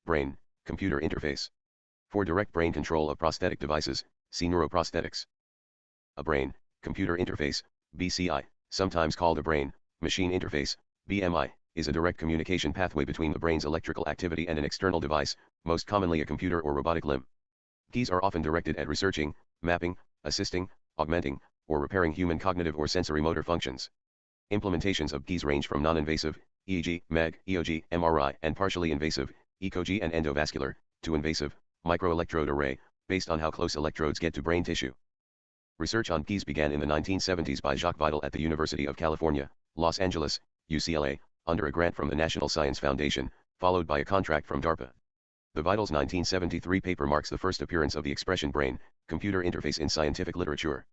Brain, computer interface. For direct brain control of prosthetic devices, see neuroprosthetics. A brain, computer interface, BCI, sometimes called a brain, machine interface, BMI, is a direct communication pathway between the brain's electrical activity and an external device, most commonly a computer or robotic limb. Keys are often directed at researching, mapping, assisting, augmenting, or repairing human cognitive or sensory motor functions. Implementations of keys range from non-invasive, EEG, MEG, EOG, MRI, and partially invasive, ECOG and endovascular, to invasive, microelectrode array, based on how close electrodes get to brain tissue. Research on keys began in the 1970s by Jacques Vidal at the University of California, Los Angeles, UCLA, under a grant from the National Science Foundation, followed by a contract from DARPA. The Vidal's 1973 paper marks the first appearance of the expression brain, computer interface in scientific literature.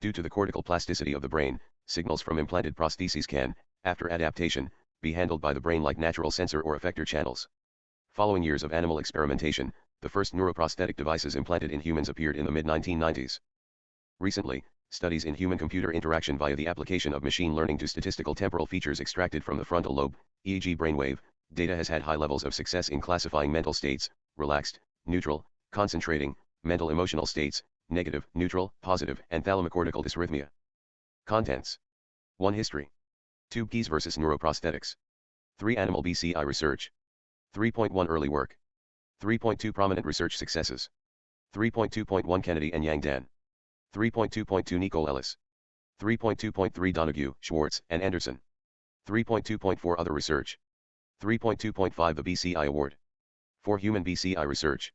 Due to the cortical plasticity of the brain, signals from implanted prostheses can, after adaptation, be handled by the brain like natural sensor or effector channels. Following years of animal experimentation, the first neuroprosthetic devices implanted in humans appeared in the mid-1990s. Recently, studies in human-computer interaction via the application of machine learning to statistical temporal features extracted from the frontal lobe, EEG brainwave, data has had high levels of success in classifying mental states, relaxed, neutral, concentrating, mental emotional states, negative, neutral, positive, and thalamocortical dysrhythmia. Contents. 1. History. 2. Keys versus neuroprosthetics. 3. Animal BCI research. 3.1 Early work. 3.2 Prominent research successes. 3.2.1 Kennedy and Yang Dan. 3.2.2 Nicole Ellis. 3.2.3 Donoghue, Schwartz, and Anderson. 3.2.4 Other research. 3.2.5 The BCI Award. 4 Human BCI research.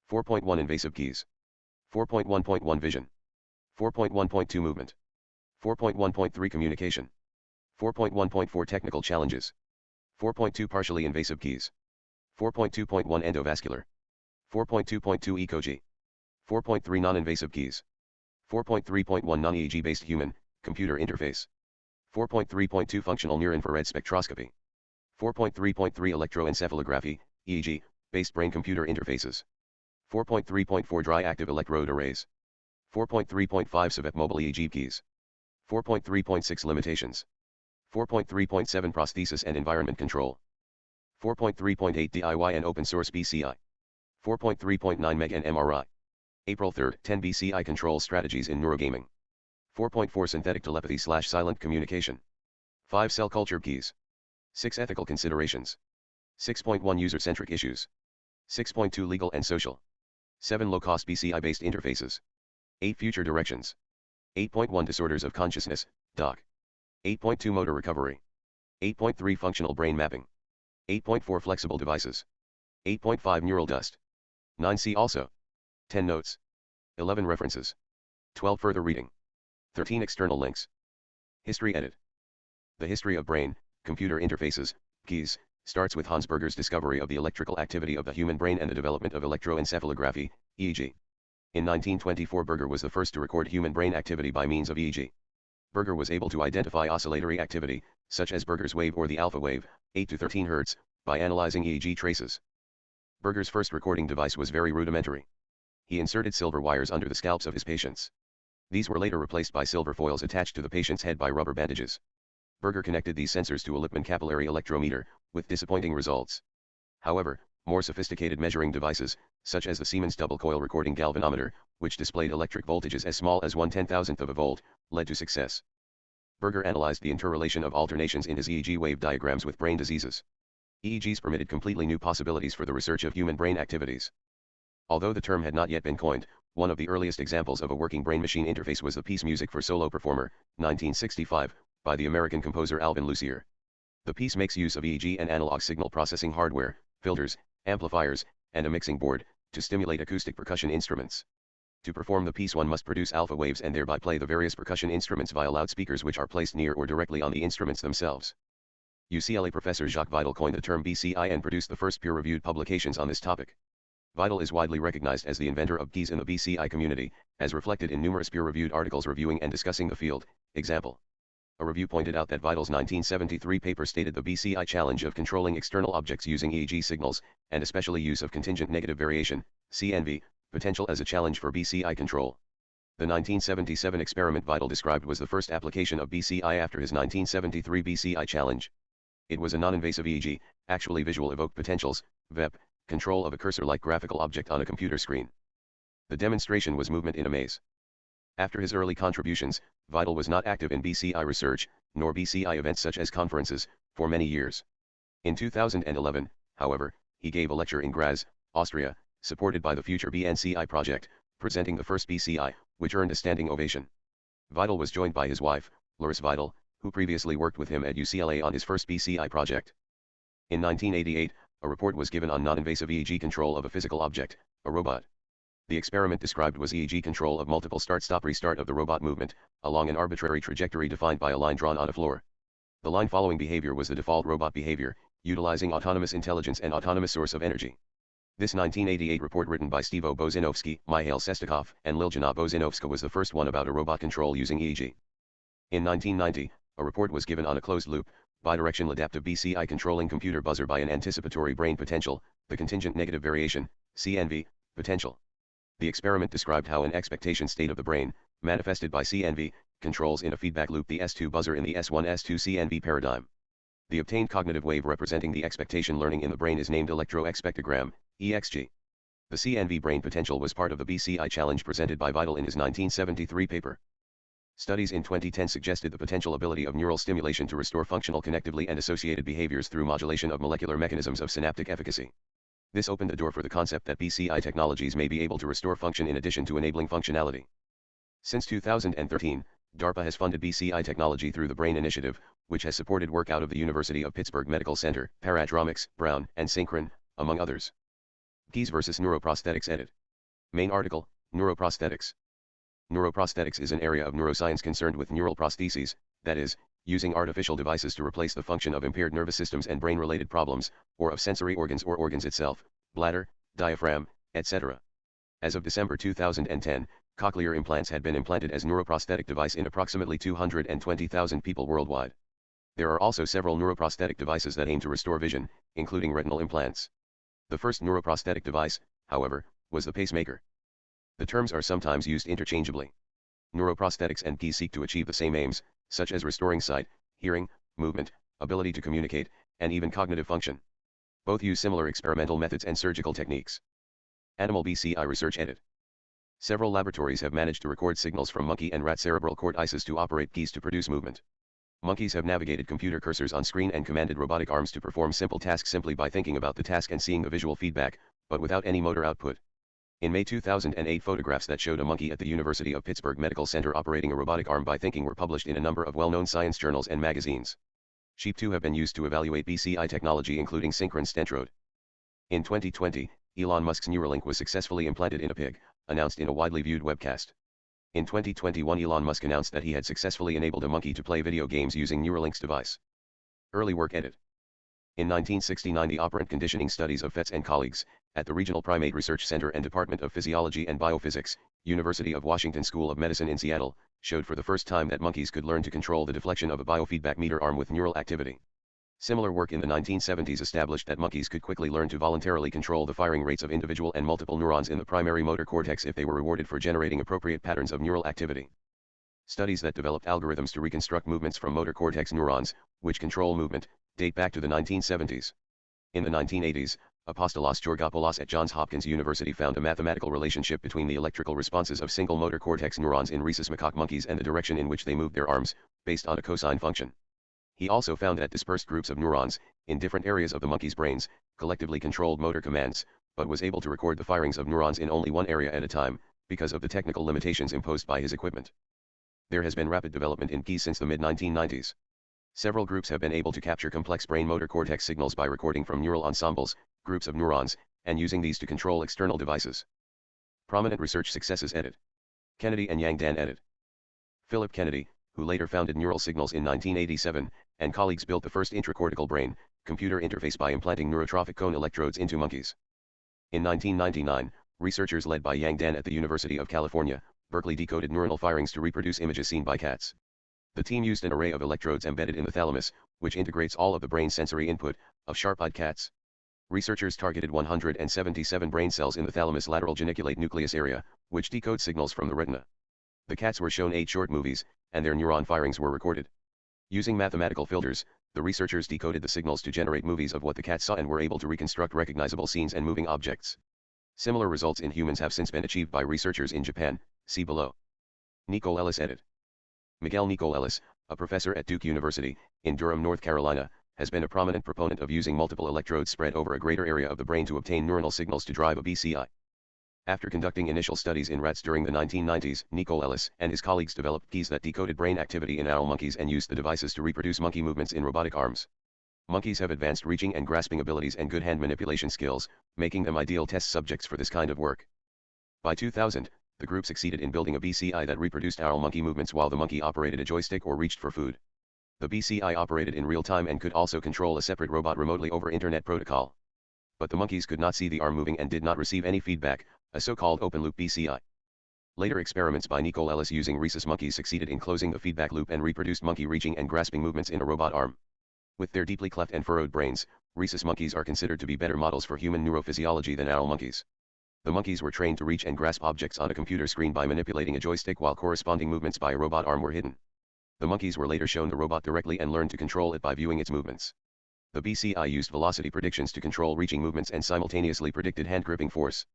4.1 Invasive keys. 4.1.1 Vision. 4.1.2 Movement. 4.1.3 Communication. 4.1.4 Technical challenges. 4.2 Partially invasive keys. 4.2.1 Endovascular. 4.2.2 ECOG. 4.3 Non-invasive keys. 4.3.1 Non-EEG based human, computer interface. 4.3.2 Functional near-infrared spectroscopy. 4.3.3 Electroencephalography, EEG, based brain-computer interfaces. 4.3.4 Dry active electrode arrays. 4.3.5 Civet mobile EEG keys. 4.3.6 Limitations. 4.3.7 Prosthesis and environment control. 4.3.8 DIY and open source BCI. 4.3.9 MEG and MRI. April 3, 10 BCI control strategies in neurogaming. 4.4 Synthetic telepathy/silent communication. 5 Cell culture keys. 6 Ethical considerations. 6.1 User-centric issues. 6.2 Legal and social. 7 Low-cost BCI-based interfaces. 8 Future directions. 8.1 Disorders of consciousness, DOC. 8.2 Motor recovery. 8.3 Functional brain mapping. 8.4 Flexible devices. 8.5 Neural dust. 9 See also. 10 Notes. 11 References. 12 Further reading. 13 External links. History edit. The history of brain, computer interfaces, keys, starts with Hans Berger's discovery of the electrical activity of the human brain and the development of electroencephalography, EEG. In 1924 Berger was the first to record human brain activity by means of EEG. Berger was able to identify oscillatory activity, such as Berger's wave or the alpha wave, 8 to 13 Hz, by analyzing EEG traces. Berger's first recording device was very rudimentary. He inserted silver wires under the scalps of his patients. These were later replaced by silver foils attached to the patient's head by rubber bandages. Berger connected these sensors to a Lippmann capillary electrometer, with disappointing results. However, more sophisticated measuring devices, such as the Siemens double-coil recording galvanometer, which displayed electric voltages as small as 1/10,000th of a volt, led to success. Berger analyzed the interrelation of alternations in his EEG wave diagrams with brain diseases. EEGs permitted completely new possibilities for the research of human brain activities. Although the term had not yet been coined, one of the earliest examples of a working brain-machine interface was the piece Music for Solo Performer, 1965, by the American composer Alvin Lucier. The piece makes use of EEG and analog signal processing hardware, filters, amplifiers, and a mixing board, to stimulate acoustic percussion instruments. To perform the piece one must produce alpha waves and thereby play the various percussion instruments via loudspeakers which are placed near or directly on the instruments themselves. UCLA professor Jacques Vidal coined the term BCI and produced the first peer-reviewed publications on this topic. Vidal is widely recognized as the inventor of keys in the BCI community, as reflected in numerous peer-reviewed articles reviewing and discussing the field. Example. A review pointed out that Vidal's 1973 paper stated the BCI challenge of controlling external objects using EEG signals, and especially use of contingent negative variation, CNV, potential as a challenge for BCI control. The 1977 experiment Vidal described was the first application of BCI after his 1973 BCI challenge. It was a non-invasive EEG, actually visual evoked potentials, VEP, control of a cursor-like graphical object on a computer screen. The demonstration was movement in a maze. After his early contributions, Vidal was not active in BCI research, nor BCI events such as conferences, for many years. In 2011, however, he gave a lecture in Graz, Austria, supported by the Future BNCI project, presenting the first BCI, which earned a standing ovation. Vidal was joined by his wife, Loris Vidal, who previously worked with him at UCLA on his first BCI project. In 1988, a report was given on non-invasive EEG control of a physical object, a robot. The experiment described was EEG control of multiple start-stop-restart of the robot movement, along an arbitrary trajectory defined by a line drawn on a floor. The line following behavior was the default robot behavior, utilizing autonomous intelligence and autonomous source of energy. This 1988 report, written by Stevo Bozinovsky, Mihail Sestakov, and Liljana Bozinovska, was the first one about a robot control using EEG. In 1990, a report was given on a closed-loop, bidirectional adaptive BCI controlling computer buzzer by an anticipatory brain potential, the contingent negative variation, CNV, potential. The experiment described how an expectation state of the brain, manifested by CNV, controls in a feedback loop the S2 buzzer in the S1-S2 CNV paradigm. The obtained cognitive wave representing the expectation learning in the brain is named electroexpectogram, EXG. The CNV brain potential was part of the BCI challenge presented by Vidal in his 1973 paper. Studies in 2010 suggested the potential ability of neural stimulation to restore functional connectively and associated behaviors through modulation of molecular mechanisms of synaptic efficacy. This opened the door for the concept that BCI technologies may be able to restore function in addition to enabling functionality. Since 2013, DARPA has funded BCI technology through the BRAIN Initiative, which has supported work out of the University of Pittsburgh Medical Center, Paradromics, Brown, and Synchron, among others. Keys versus neuroprosthetics edit. Main article, Neuroprosthetics. Neuroprosthetics is an area of neuroscience concerned with neural prostheses, that is, using artificial devices to replace the function of impaired nervous systems and brain-related problems, or of sensory organs or organs itself, bladder, diaphragm, etc. As of December 2010, cochlear implants had been implanted as neuroprosthetic device in approximately 220,000 people worldwide. There are also several neuroprosthetic devices that aim to restore vision, including retinal implants. The first neuroprosthetic device, however, was the pacemaker. The terms are sometimes used interchangeably. Neuroprosthetics and keys seek to achieve the same aims, such as restoring sight, hearing, movement, ability to communicate, and even cognitive function. Both use similar experimental methods and surgical techniques. Animal BCI research edit. Several laboratories have managed to record signals from monkey and rat cerebral cortices to operate keys to produce movement. Monkeys have navigated computer cursors on screen and commanded robotic arms to perform simple tasks simply by thinking about the task and seeing the visual feedback, but without any motor output. In May 2008, photographs that showed a monkey at the University of Pittsburgh Medical Center operating a robotic arm by thinking were published in a number of well-known science journals and magazines. Sheep too have been used to evaluate BCI technology, including Synchron Stentrode. In 2020, Elon Musk's Neuralink was successfully implanted in a pig, announced in a widely viewed webcast. In 2021, Elon Musk announced that he had successfully enabled a monkey to play video games using Neuralink's device. Early work edit. In 1969, the operant conditioning studies of Fetz and colleagues, at the Regional Primate Research Center and Department of Physiology and Biophysics, University of Washington School of Medicine in Seattle, showed for the first time that monkeys could learn to control the deflection of a biofeedback meter arm with neural activity. Similar work in the 1970s established that monkeys could quickly learn to voluntarily control the firing rates of individual and multiple neurons in the primary motor cortex if they were rewarded for generating appropriate patterns of neural activity. Studies that developed algorithms to reconstruct movements from motor cortex neurons, which control movement, date back to the 1970s. In the 1980s, Apostolos Georgopoulos at Johns Hopkins University found a mathematical relationship between the electrical responses of single motor cortex neurons in rhesus macaque monkeys and the direction in which they moved their arms, based on a cosine function. He also found that dispersed groups of neurons, in different areas of the monkey's brains, collectively controlled motor commands, but was able to record the firings of neurons in only one area at a time, because of the technical limitations imposed by his equipment. There has been rapid development in keys since the mid-1990s. Several groups have been able to capture complex brain motor cortex signals by recording from neural ensembles, groups of neurons, and using these to control external devices. Prominent research successes edit. Kennedy and Yang Dan edit. Philip Kennedy, who later founded Neural Signals in 1987, and colleagues built the first intracortical brain-computer interface by implanting neurotrophic cone electrodes into monkeys. In 1999, researchers led by Yang Dan at the University of California, Berkeley decoded neuronal firings to reproduce images seen by cats. The team used an array of electrodes embedded in the thalamus, which integrates all of the brain sensory input, of sharp-eyed cats. Researchers targeted 177 brain cells in the thalamus lateral geniculate nucleus area, which decode signals from the retina. The cats were shown 8 short movies, and their neuron firings were recorded. Using mathematical filters, The researchers decoded the signals to generate movies of what the cat saw and were able to reconstruct recognizable scenes and moving objects. Similar results in humans have since been achieved by researchers in Japan, see below. Nicole Ellis edit. Miguel Nicole Ellis, a professor at Duke University, in Durham, North Carolina, has been a prominent proponent of using multiple electrodes spread over a greater area of the brain to obtain neuronal signals to drive a BCI. After conducting initial studies in rats during the 1990s, Nicole Ellis and his colleagues developed keys that decoded brain activity in owl monkeys and used the devices to reproduce monkey movements in robotic arms. Monkeys have advanced reaching and grasping abilities and good hand manipulation skills, making them ideal test subjects for this kind of work. By 2000, the group succeeded in building a BCI that reproduced owl monkey movements while the monkey operated a joystick or reached for food. The BCI operated in real time and could also control a separate robot remotely over Internet protocol. But the monkeys could not see the arm moving and did not receive any feedback, a so-called open-loop BCI. Later experiments by Nicole Ellis using rhesus monkeys succeeded in closing the feedback loop and reproduced monkey reaching and grasping movements in a robot arm. With their deeply cleft and furrowed brains, rhesus monkeys are considered to be better models for human neurophysiology than owl monkeys. The monkeys were trained to reach and grasp objects on a computer screen by manipulating a joystick while corresponding movements by a robot arm were hidden. The monkeys were later shown the robot directly and learned to control it by viewing its movements. The BCI used velocity predictions to control reaching movements and simultaneously predicted hand gripping force.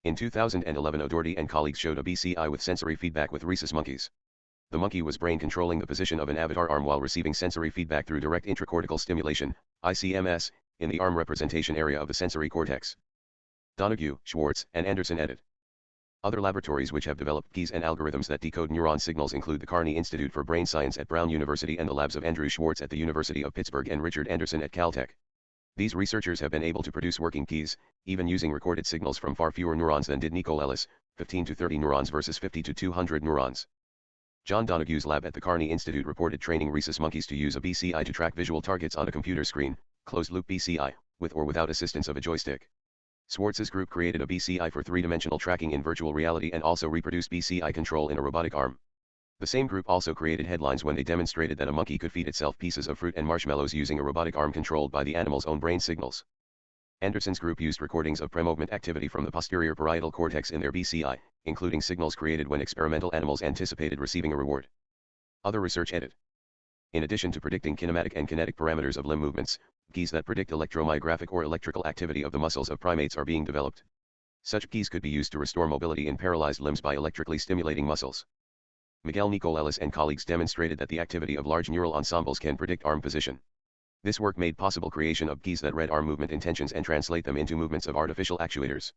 In 2011, O'Doherty and colleagues showed a BCI with sensory feedback with rhesus monkeys. The monkey was brain controlling the position of an avatar arm while receiving sensory feedback through direct intracortical stimulation, ICMS, in the arm representation area of the sensory cortex. Donoghue, Schwartz, and Anderson edit. Other laboratories which have developed keys and algorithms that decode neuron signals include the Carney Institute for Brain Science at Brown University and the labs of Andrew Schwartz at the University of Pittsburgh and Richard Anderson at Caltech. These researchers have been able to produce working keys, even using recorded signals from far fewer neurons than did Nicole Ellis, 15 to 30 neurons versus 50 to 200 neurons. John Donoghue's lab at the Carney Institute reported training rhesus monkeys to use a BCI to track visual targets on a computer screen, closed-loop BCI, with or without assistance of a joystick. Schwartz's group created a BCI for three-dimensional tracking in virtual reality and also reproduced BCI control in a robotic arm. The same group also created headlines when they demonstrated that a monkey could feed itself pieces of fruit and marshmallows using a robotic arm controlled by the animal's own brain signals. Anderson's group used recordings of premovement activity from the posterior parietal cortex in their BCI, including signals created when experimental animals anticipated receiving a reward. Other research edit. In addition to predicting kinematic and kinetic parameters of limb movements, keys that predict electromyographic or electrical activity of the muscles of primates are being developed. Such keys could be used to restore mobility in paralyzed limbs by electrically stimulating muscles. Miguel Nicole Ellis and colleagues demonstrated that the activity of large neural ensembles can predict arm position. This work made possible creation of keys that read arm movement intentions and translate them into movements of artificial actuators.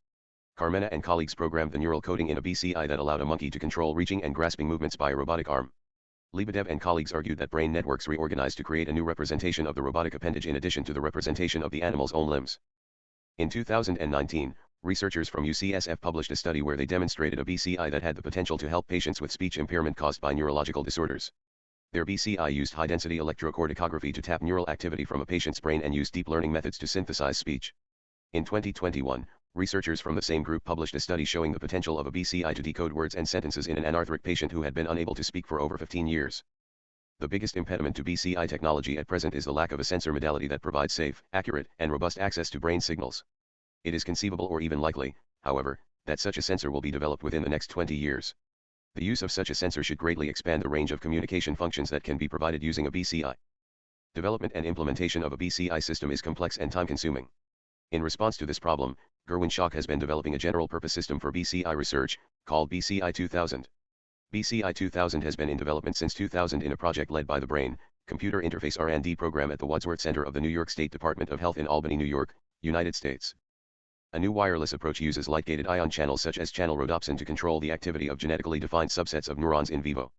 Carmena and colleagues programmed the neural coding in a BCI that allowed a monkey to control reaching and grasping movements by a robotic arm. Lebedev and colleagues argued that brain networks reorganized to create a new representation of the robotic appendage in addition to the representation of the animal's own limbs. In 2019, researchers from UCSF published a study where they demonstrated a BCI that had the potential to help patients with speech impairment caused by neurological disorders. Their BCI used high-density electrocorticography to tap neural activity from a patient's brain and used deep learning methods to synthesize speech. In 2021, researchers from the same group published a study showing the potential of a BCI to decode words and sentences in an anarthric patient who had been unable to speak for over 15 years. The biggest impediment to BCI technology at present is the lack of a sensor modality that provides safe, accurate, and robust access to brain signals. It is conceivable or even likely, however, that such a sensor will be developed within the next 20 years. The use of such a sensor should greatly expand the range of communication functions that can be provided using a BCI. Development and implementation of a BCI system is complex and time-consuming. In response to this problem, Gerwin Schock has been developing a general-purpose system for BCI research, called BCI 2000. BCI 2000 has been in development since 2000 in a project led by the Brain, Computer Interface R&D program at the Wadsworth Center of the New York State Department of Health in Albany, New York, United States. A new wireless approach uses light-gated ion channels such as channel rhodopsin to control the activity of genetically defined subsets of neurons in vivo.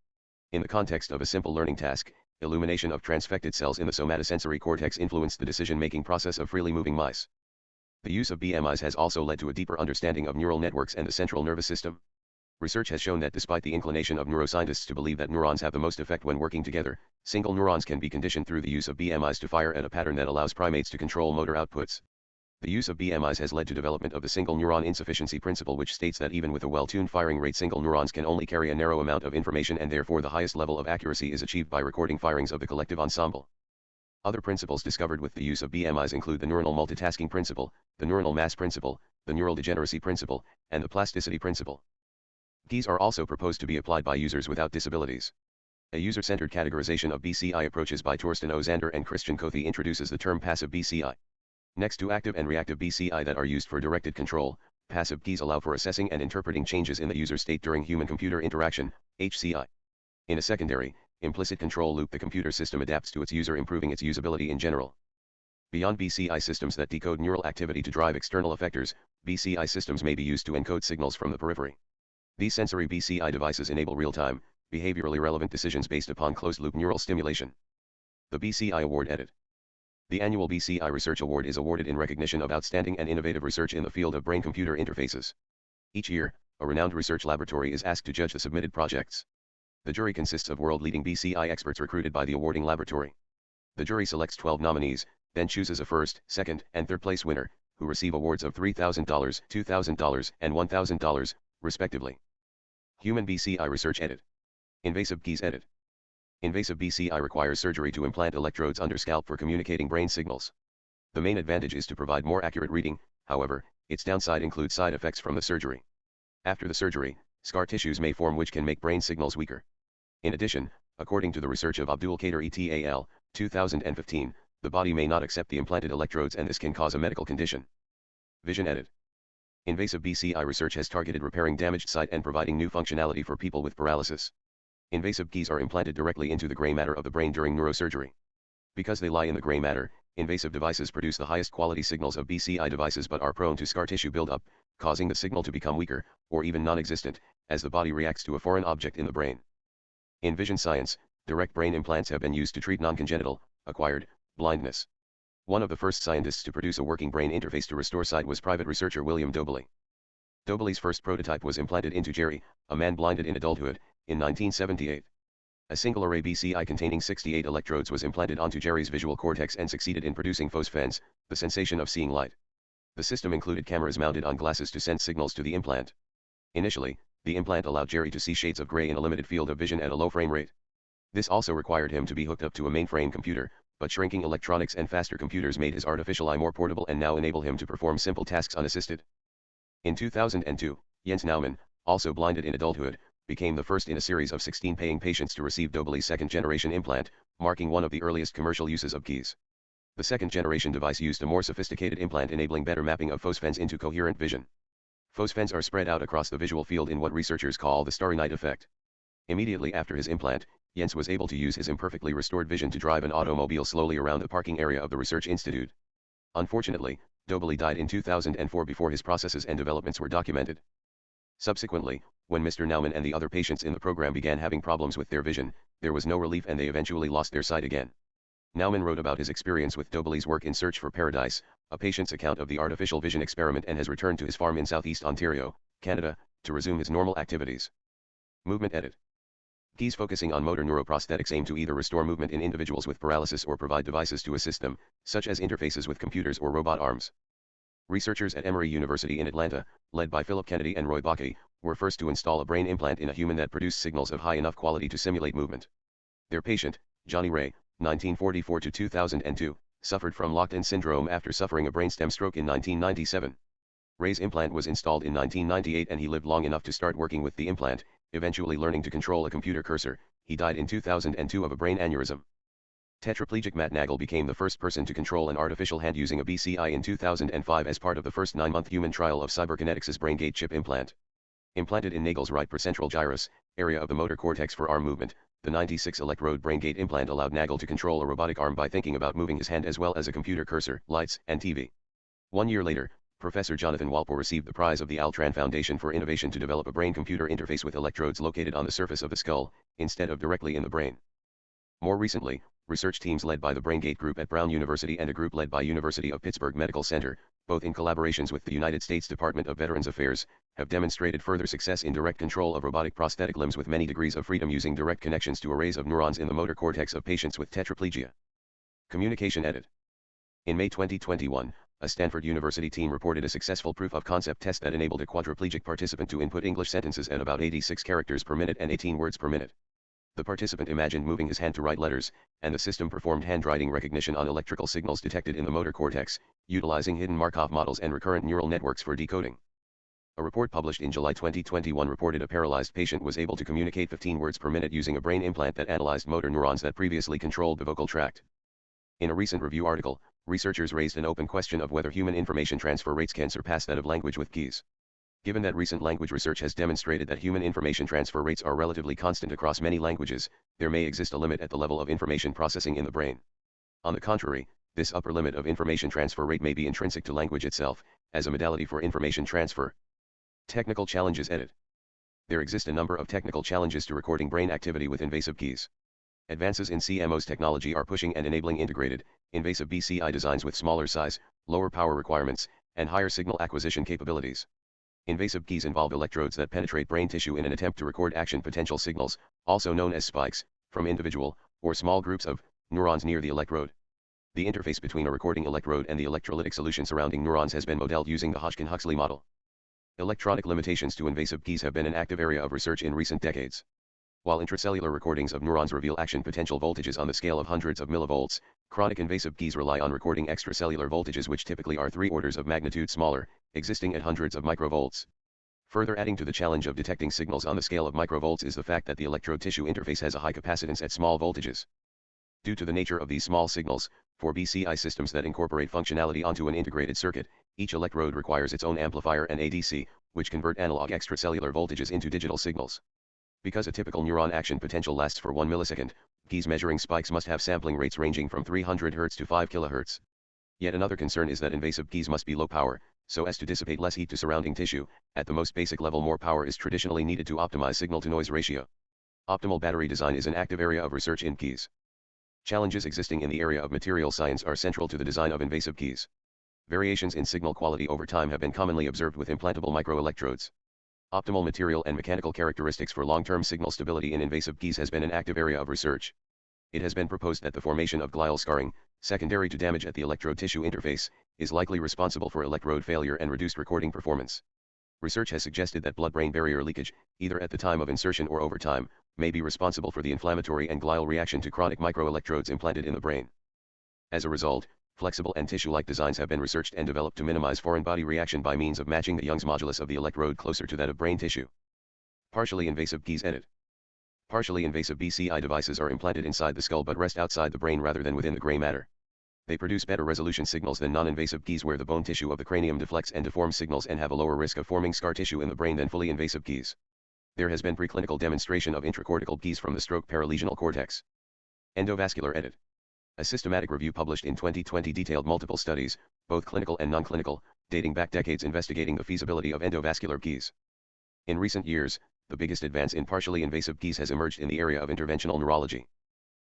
In the context of a simple learning task, illumination of transfected cells in the somatosensory cortex influenced the decision-making process of freely moving mice. The use of BMIs has also led to a deeper understanding of neural networks and the central nervous system. Research has shown that despite the inclination of neuroscientists to believe that neurons have the most effect when working together, single neurons can be conditioned through the use of BMIs to fire at a pattern that allows primates to control motor outputs. The use of BMIs has led to development of the single neuron insufficiency principle, which states that even with a well-tuned firing rate, single neurons can only carry a narrow amount of information, and therefore the highest level of accuracy is achieved by recording firings of the collective ensemble. Other principles discovered with the use of BMIs include the neuronal multitasking principle, the neuronal mass principle, the neural degeneracy principle, and the plasticity principle. Keys are also proposed to be applied by users without disabilities. A user-centered categorization of BCI approaches by Torsten Osander and Christian Kothi introduces the term passive BCI. Next to active and reactive BCI that are used for directed control, passive keys allow for assessing and interpreting changes in the user state during human-computer interaction, HCI. In a secondary, implicit control loop, the computer system adapts to its user, improving its usability in general. Beyond BCI systems that decode neural activity to drive external effectors, BCI systems may be used to encode signals from the periphery. These sensory BCI devices enable real-time, behaviorally relevant decisions based upon closed-loop neural stimulation. The BCI Award Edit. The annual BCI Research Award is awarded in recognition of outstanding and innovative research in the field of brain-computer interfaces. Each year, a renowned research laboratory is asked to judge the submitted projects. The jury consists of world-leading BCI experts recruited by the awarding laboratory. The jury selects 12 nominees, then chooses a first, second, and third place winner, who receive awards of $3,000, $2,000, and $1,000, respectively. Human BCI Research Edit. Invasive keys Edit. Invasive BCI requires surgery to implant electrodes under scalp for communicating brain signals. The main advantage is to provide more accurate reading, however, its downside includes side effects from the surgery. After the surgery, scar tissues may form which can make brain signals weaker. In addition, according to the research of Abdul Qadir et al., 2015, the body may not accept the implanted electrodes and this can cause a medical condition. Vision Edit. Invasive BCI research has targeted repairing damaged sight and providing new functionality for people with paralysis. Invasive keys are implanted directly into the gray matter of the brain during neurosurgery. Because they lie in the gray matter, invasive devices produce the highest quality signals of BCI devices but are prone to scar tissue buildup, causing the signal to become weaker, or even non-existent, as the body reacts to a foreign object in the brain. In vision science, direct brain implants have been used to treat non-congenital, acquired, blindness. One of the first scientists to produce a working brain interface to restore sight was private researcher William Dobley. Dobley's first prototype was implanted into Jerry, a man blinded in adulthood, in 1978. A single array BCI containing 68 electrodes was implanted onto Jerry's visual cortex and succeeded in producing phosphenes, the sensation of seeing light. The system included cameras mounted on glasses to send signals to the implant. Initially, the implant allowed Jerry to see shades of gray in a limited field of vision at a low frame rate. This also required him to be hooked up to a mainframe computer, but shrinking electronics and faster computers made his artificial eye more portable and now enable him to perform simple tasks unassisted. In 2002, Jens Naumann, also blinded in adulthood, became the first in a series of 16 paying patients to receive Dobley's second-generation implant, marking one of the earliest commercial uses of keys. The second-generation device used a more sophisticated implant enabling better mapping of phosphenes into coherent vision. Phosphenes are spread out across the visual field in what researchers call the starry night effect. Immediately after his implant, Jens was able to use his imperfectly restored vision to drive an automobile slowly around the parking area of the research institute. Unfortunately, Dobley died in 2004 before his processes and developments were documented. Subsequently, when Mr. Naumann and the other patients in the program began having problems with their vision, there was no relief and they eventually lost their sight again. Naumann wrote about his experience with Dobley's work in Search for Paradise, a patient's account of the artificial vision experiment, and has returned to his farm in southeast Ontario, Canada, to resume his normal activities. Movement Edit. Keys focusing on motor neuroprosthetics aim to either restore movement in individuals with paralysis or provide devices to assist them, such as interfaces with computers or robot arms. Researchers at Emory University in Atlanta, led by Philip Kennedy and Roy Bakke, were first to install a brain implant in a human that produced signals of high enough quality to simulate movement. Their patient, Johnny Ray, 1944 to 2002, suffered from locked-in syndrome after suffering a brainstem stroke in 1997. Ray's implant was installed in 1998 and he lived long enough to start working with the implant, eventually learning to control a computer cursor. He died in 2002 of a brain aneurysm. Tetraplegic Matt Nagel became the first person to control an artificial hand using a BCI in 2005 as part of the first 9-month human trial of Cyberkinetics' BrainGate chip implant. Implanted in Nagel's right percentral gyrus, area of the motor cortex for arm movement, the 96-electrode BrainGate implant allowed Nagel to control a robotic arm by thinking about moving his hand as well as a computer cursor, lights, and TV. 1 year later, Professor Jonathan Walpole received the prize of the Altran Foundation for innovation to develop a brain-computer interface with electrodes located on the surface of the skull, instead of directly in the brain. More recently, research teams led by the BrainGate group at Brown University and a group led by University of Pittsburgh Medical Center, both in collaborations with the United States Department of Veterans Affairs, have demonstrated further success in direct control of robotic prosthetic limbs with many degrees of freedom using direct connections to arrays of neurons in the motor cortex of patients with tetraplegia. Communication Edit. In May 2021, a Stanford University team reported a successful proof-of-concept test that enabled a quadriplegic participant to input English sentences at about 86 characters per minute and 18 words per minute. The participant imagined moving his hand to write letters, and the system performed handwriting recognition on electrical signals detected in the motor cortex, utilizing hidden Markov models and recurrent neural networks for decoding. A report published in July 2021 reported a paralyzed patient was able to communicate 15 words per minute using a brain implant that analyzed motor neurons that previously controlled the vocal tract. In a recent review article, researchers raised an open question of whether human information transfer rates can surpass that of language with keys. Given that recent language research has demonstrated that human information transfer rates are relatively constant across many languages, there may exist a limit at the level of information processing in the brain. On the contrary, this upper limit of information transfer rate may be intrinsic to language itself, as a modality for information transfer. Technical challenges. Edit. There exist a number of technical challenges to recording brain activity with invasive keys. Advances in CMOS technology are pushing and enabling integrated, invasive BCI designs with smaller size, lower power requirements, and higher signal acquisition capabilities. Invasive keys involve electrodes that penetrate brain tissue in an attempt to record action potential signals, also known as spikes, from individual, or small groups of, neurons near the electrode. The interface between a recording electrode and the electrolytic solution surrounding neurons has been modeled using the Hodgkin-Huxley model. Electronic limitations to invasive keys have been an active area of research in recent decades. While intracellular recordings of neurons reveal action potential voltages on the scale of hundreds of millivolts, chronic invasive keys rely on recording extracellular voltages which typically are 3 orders of magnitude smaller, existing at hundreds of microvolts. Further adding to the challenge of detecting signals on the scale of microvolts is the fact that the electrode tissue interface has a high capacitance at small voltages. Due to the nature of these small signals, for BCI systems that incorporate functionality onto an integrated circuit, each electrode requires its own amplifier and ADC, which convert analog extracellular voltages into digital signals. Because a typical neuron action potential lasts for 1 millisecond, keys measuring spikes must have sampling rates ranging from 300 Hz to 5 kHz. Yet another concern is that invasive keys must be low power, so as to dissipate less heat to surrounding tissue. At the most basic level, more power is traditionally needed to optimize signal-to-noise ratio. Optimal battery design is an active area of research in keys. Challenges existing in the area of material science are central to the design of invasive keys. Variations in signal quality over time have been commonly observed with implantable microelectrodes. Optimal material and mechanical characteristics for long-term signal stability in invasive keys has been an active area of research. It has been proposed that the formation of glial scarring, secondary to damage at the electrode tissue interface, is likely responsible for electrode failure and reduced recording performance. Research has suggested that blood-brain barrier leakage, either at the time of insertion or over time, may be responsible for the inflammatory and glial reaction to chronic microelectrodes implanted in the brain. As a result, flexible and tissue-like designs have been researched and developed to minimize foreign body reaction by means of matching the Young's modulus of the electrode closer to that of brain tissue. Partially invasive keys. Edit. Partially invasive BCI devices are implanted inside the skull but rest outside the brain rather than within the gray matter. They produce better resolution signals than non-invasive keys where the bone tissue of the cranium deflects and deforms signals and have a lower risk of forming scar tissue in the brain than fully invasive keys. There has been preclinical demonstration of intracortical keys from the stroke paralesional cortex. Endovascular. Edit. A systematic review published in 2020 detailed multiple studies, both clinical and non-clinical, dating back decades investigating the feasibility of endovascular keys. In recent years, the biggest advance in partially invasive keys has emerged in the area of interventional neurology.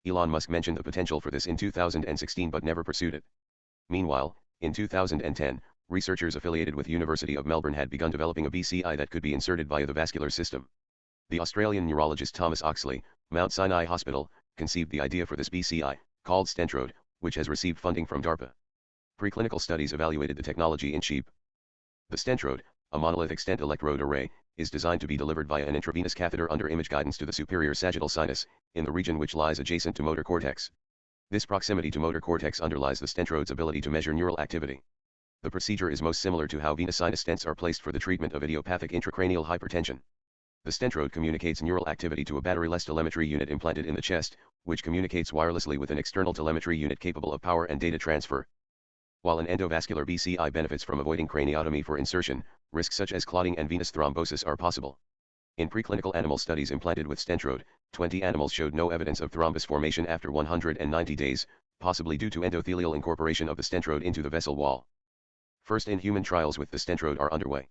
Elon Musk mentioned the potential for this in 2016 but never pursued it. Meanwhile, in 2010, researchers affiliated with University of Melbourne had begun developing a BCI that could be inserted via the vascular system. The Australian neurologist Thomas Oxley, Mount Sinai Hospital, conceived the idea for this BCI, called Stentrode, which has received funding from DARPA. Preclinical studies evaluated the technology in sheep. The Stentrode, a monolithic stent electrode array, is designed to be delivered via an intravenous catheter under image guidance to the superior sagittal sinus, in the region which lies adjacent to motor cortex. This proximity to motor cortex underlies the Stentrode's ability to measure neural activity. The procedure is most similar to how venous sinus stents are placed for the treatment of idiopathic intracranial hypertension. The Stentrode communicates neural activity to a batteryless telemetry unit implanted in the chest, which communicates wirelessly with an external telemetry unit capable of power and data transfer. While an endovascular BCI benefits from avoiding craniotomy for insertion, risks such as clotting and venous thrombosis are possible. In preclinical animal studies implanted with Stentrode, 20 animals showed no evidence of thrombus formation after 190 days, possibly due to endothelial incorporation of the Stentrode into the vessel wall. First-in-human trials with the Stentrode are underway.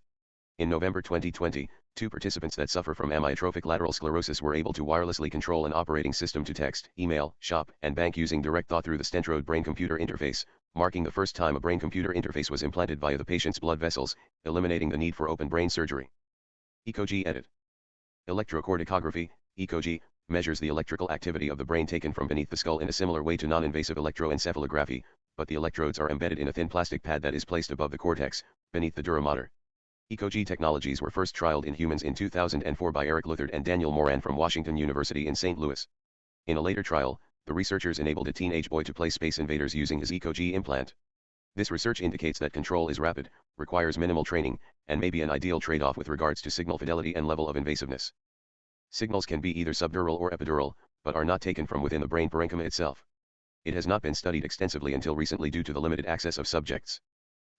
In November 2020, 2 participants that suffer from amyotrophic lateral sclerosis were able to wirelessly control an operating system to text, email, shop, and bank using direct thought through the Stentrode brain-computer interface, marking the first time a brain-computer interface was implanted via the patient's blood vessels, eliminating the need for open brain surgery. ECG. Edit. Electrocorticography, ECG, measures the electrical activity of the brain taken from beneath the skull in a similar way to non-invasive electroencephalography, but the electrodes are embedded in a thin plastic pad that is placed above the cortex, beneath the dura mater. ECG technologies were first trialed in humans in 2004 by Eric Luthard and Daniel Moran from Washington University in St. Louis. In a later trial, the researchers enabled a teenage boy to play Space Invaders using his ECG implant. This research indicates that control is rapid, requires minimal training, and may be an ideal trade-off with regards to signal fidelity and level of invasiveness. Signals can be either subdural or epidural, but are not taken from within the brain parenchyma itself. It has not been studied extensively until recently due to the limited access of subjects.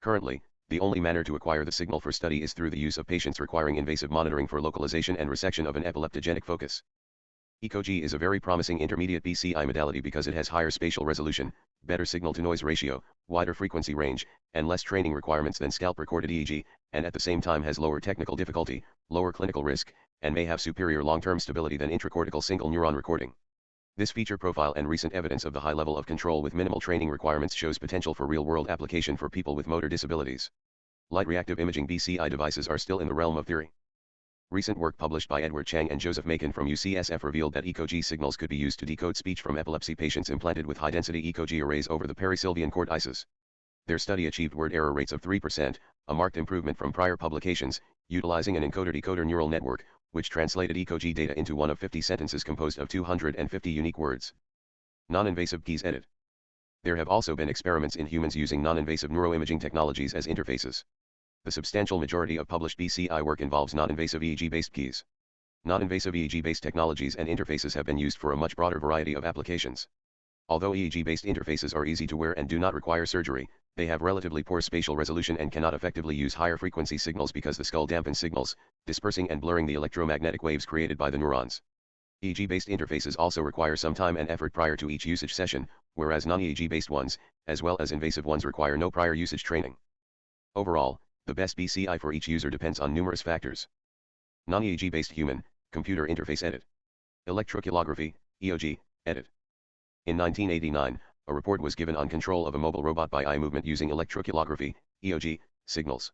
Currently, the only manner to acquire the signal for study is through the use of patients requiring invasive monitoring for localization and resection of an epileptogenic focus. ECOG is a very promising intermediate BCI modality because it has higher spatial resolution, better signal-to-noise ratio, wider frequency range, and less training requirements than scalp-recorded EEG, and at the same time has lower technical difficulty, lower clinical risk, and may have superior long-term stability than intracortical single neuron recording. This feature profile and recent evidence of the high level of control with minimal training requirements shows potential for real-world application for people with motor disabilities. Light reactive imaging BCI devices are still in the realm of theory. Recent work published by Edward Chang and Joseph Macon from UCSF revealed that ECOG signals could be used to decode speech from epilepsy patients implanted with high-density ECOG arrays over the perisylvian cortices. Their study achieved word error rates of 3%, a marked improvement from prior publications, utilizing an encoder-decoder neural network, which translated ECOG data into one of 50 sentences composed of 250 unique words. Non-invasive keys edit. There have also been experiments in humans using non-invasive neuroimaging technologies as interfaces. The substantial majority of published BCI work involves non-invasive EEG-based keys. Non-invasive EEG-based technologies and interfaces have been used for a much broader variety of applications. Although EEG-based interfaces are easy to wear and do not require surgery, they have relatively poor spatial resolution and cannot effectively use higher frequency signals because the skull dampens signals, dispersing and blurring the electromagnetic waves created by the neurons. EEG-based interfaces also require some time and effort prior to each usage session, whereas non-EEG-based ones, as well as invasive ones, require no prior usage training. Overall, the best BCI for each user depends on numerous factors. Non-EEG-based human, computer interface edit. Electrocalography, EOG, edit. In 1989, a report was given on control of a mobile robot by eye movement using electrocalography, EOG, signals.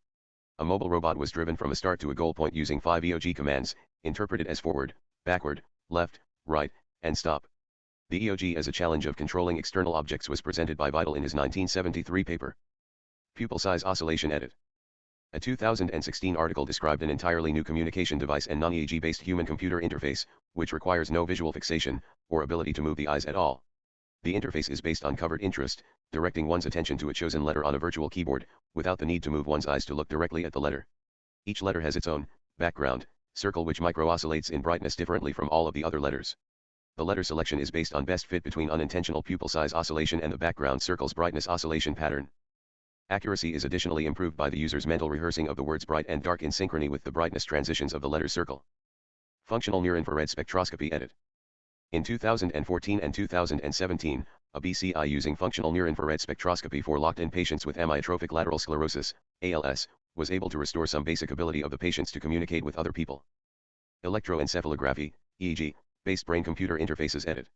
A mobile robot was driven from a start to a goal point using 5 EOG commands, interpreted as forward, backward, left, right, and stop. The EOG as a challenge of controlling external objects was presented by Vital in his 1973 paper. Pupil size oscillation edit. A 2016 article described an entirely new communication device and non-EEG-based human-computer interface, which requires no visual fixation, or ability to move the eyes at all. The interface is based on covert interest, directing one's attention to a chosen letter on a virtual keyboard, without the need to move one's eyes to look directly at the letter. Each letter has its own background circle which micro-oscillates in brightness differently from all of the other letters. The letter selection is based on best fit between unintentional pupil size oscillation and the background circle's brightness oscillation pattern. Accuracy is additionally improved by the user's mental rehearsing of the words bright and dark in synchrony with the brightness transitions of the letter circle. Functional near-infrared spectroscopy edit. In 2014 and 2017, a BCI using functional near-infrared spectroscopy for locked-in patients with amyotrophic lateral sclerosis, ALS, was able to restore some basic ability of the patients to communicate with other people. Electroencephalography, EEG, based brain-computer interfaces edit.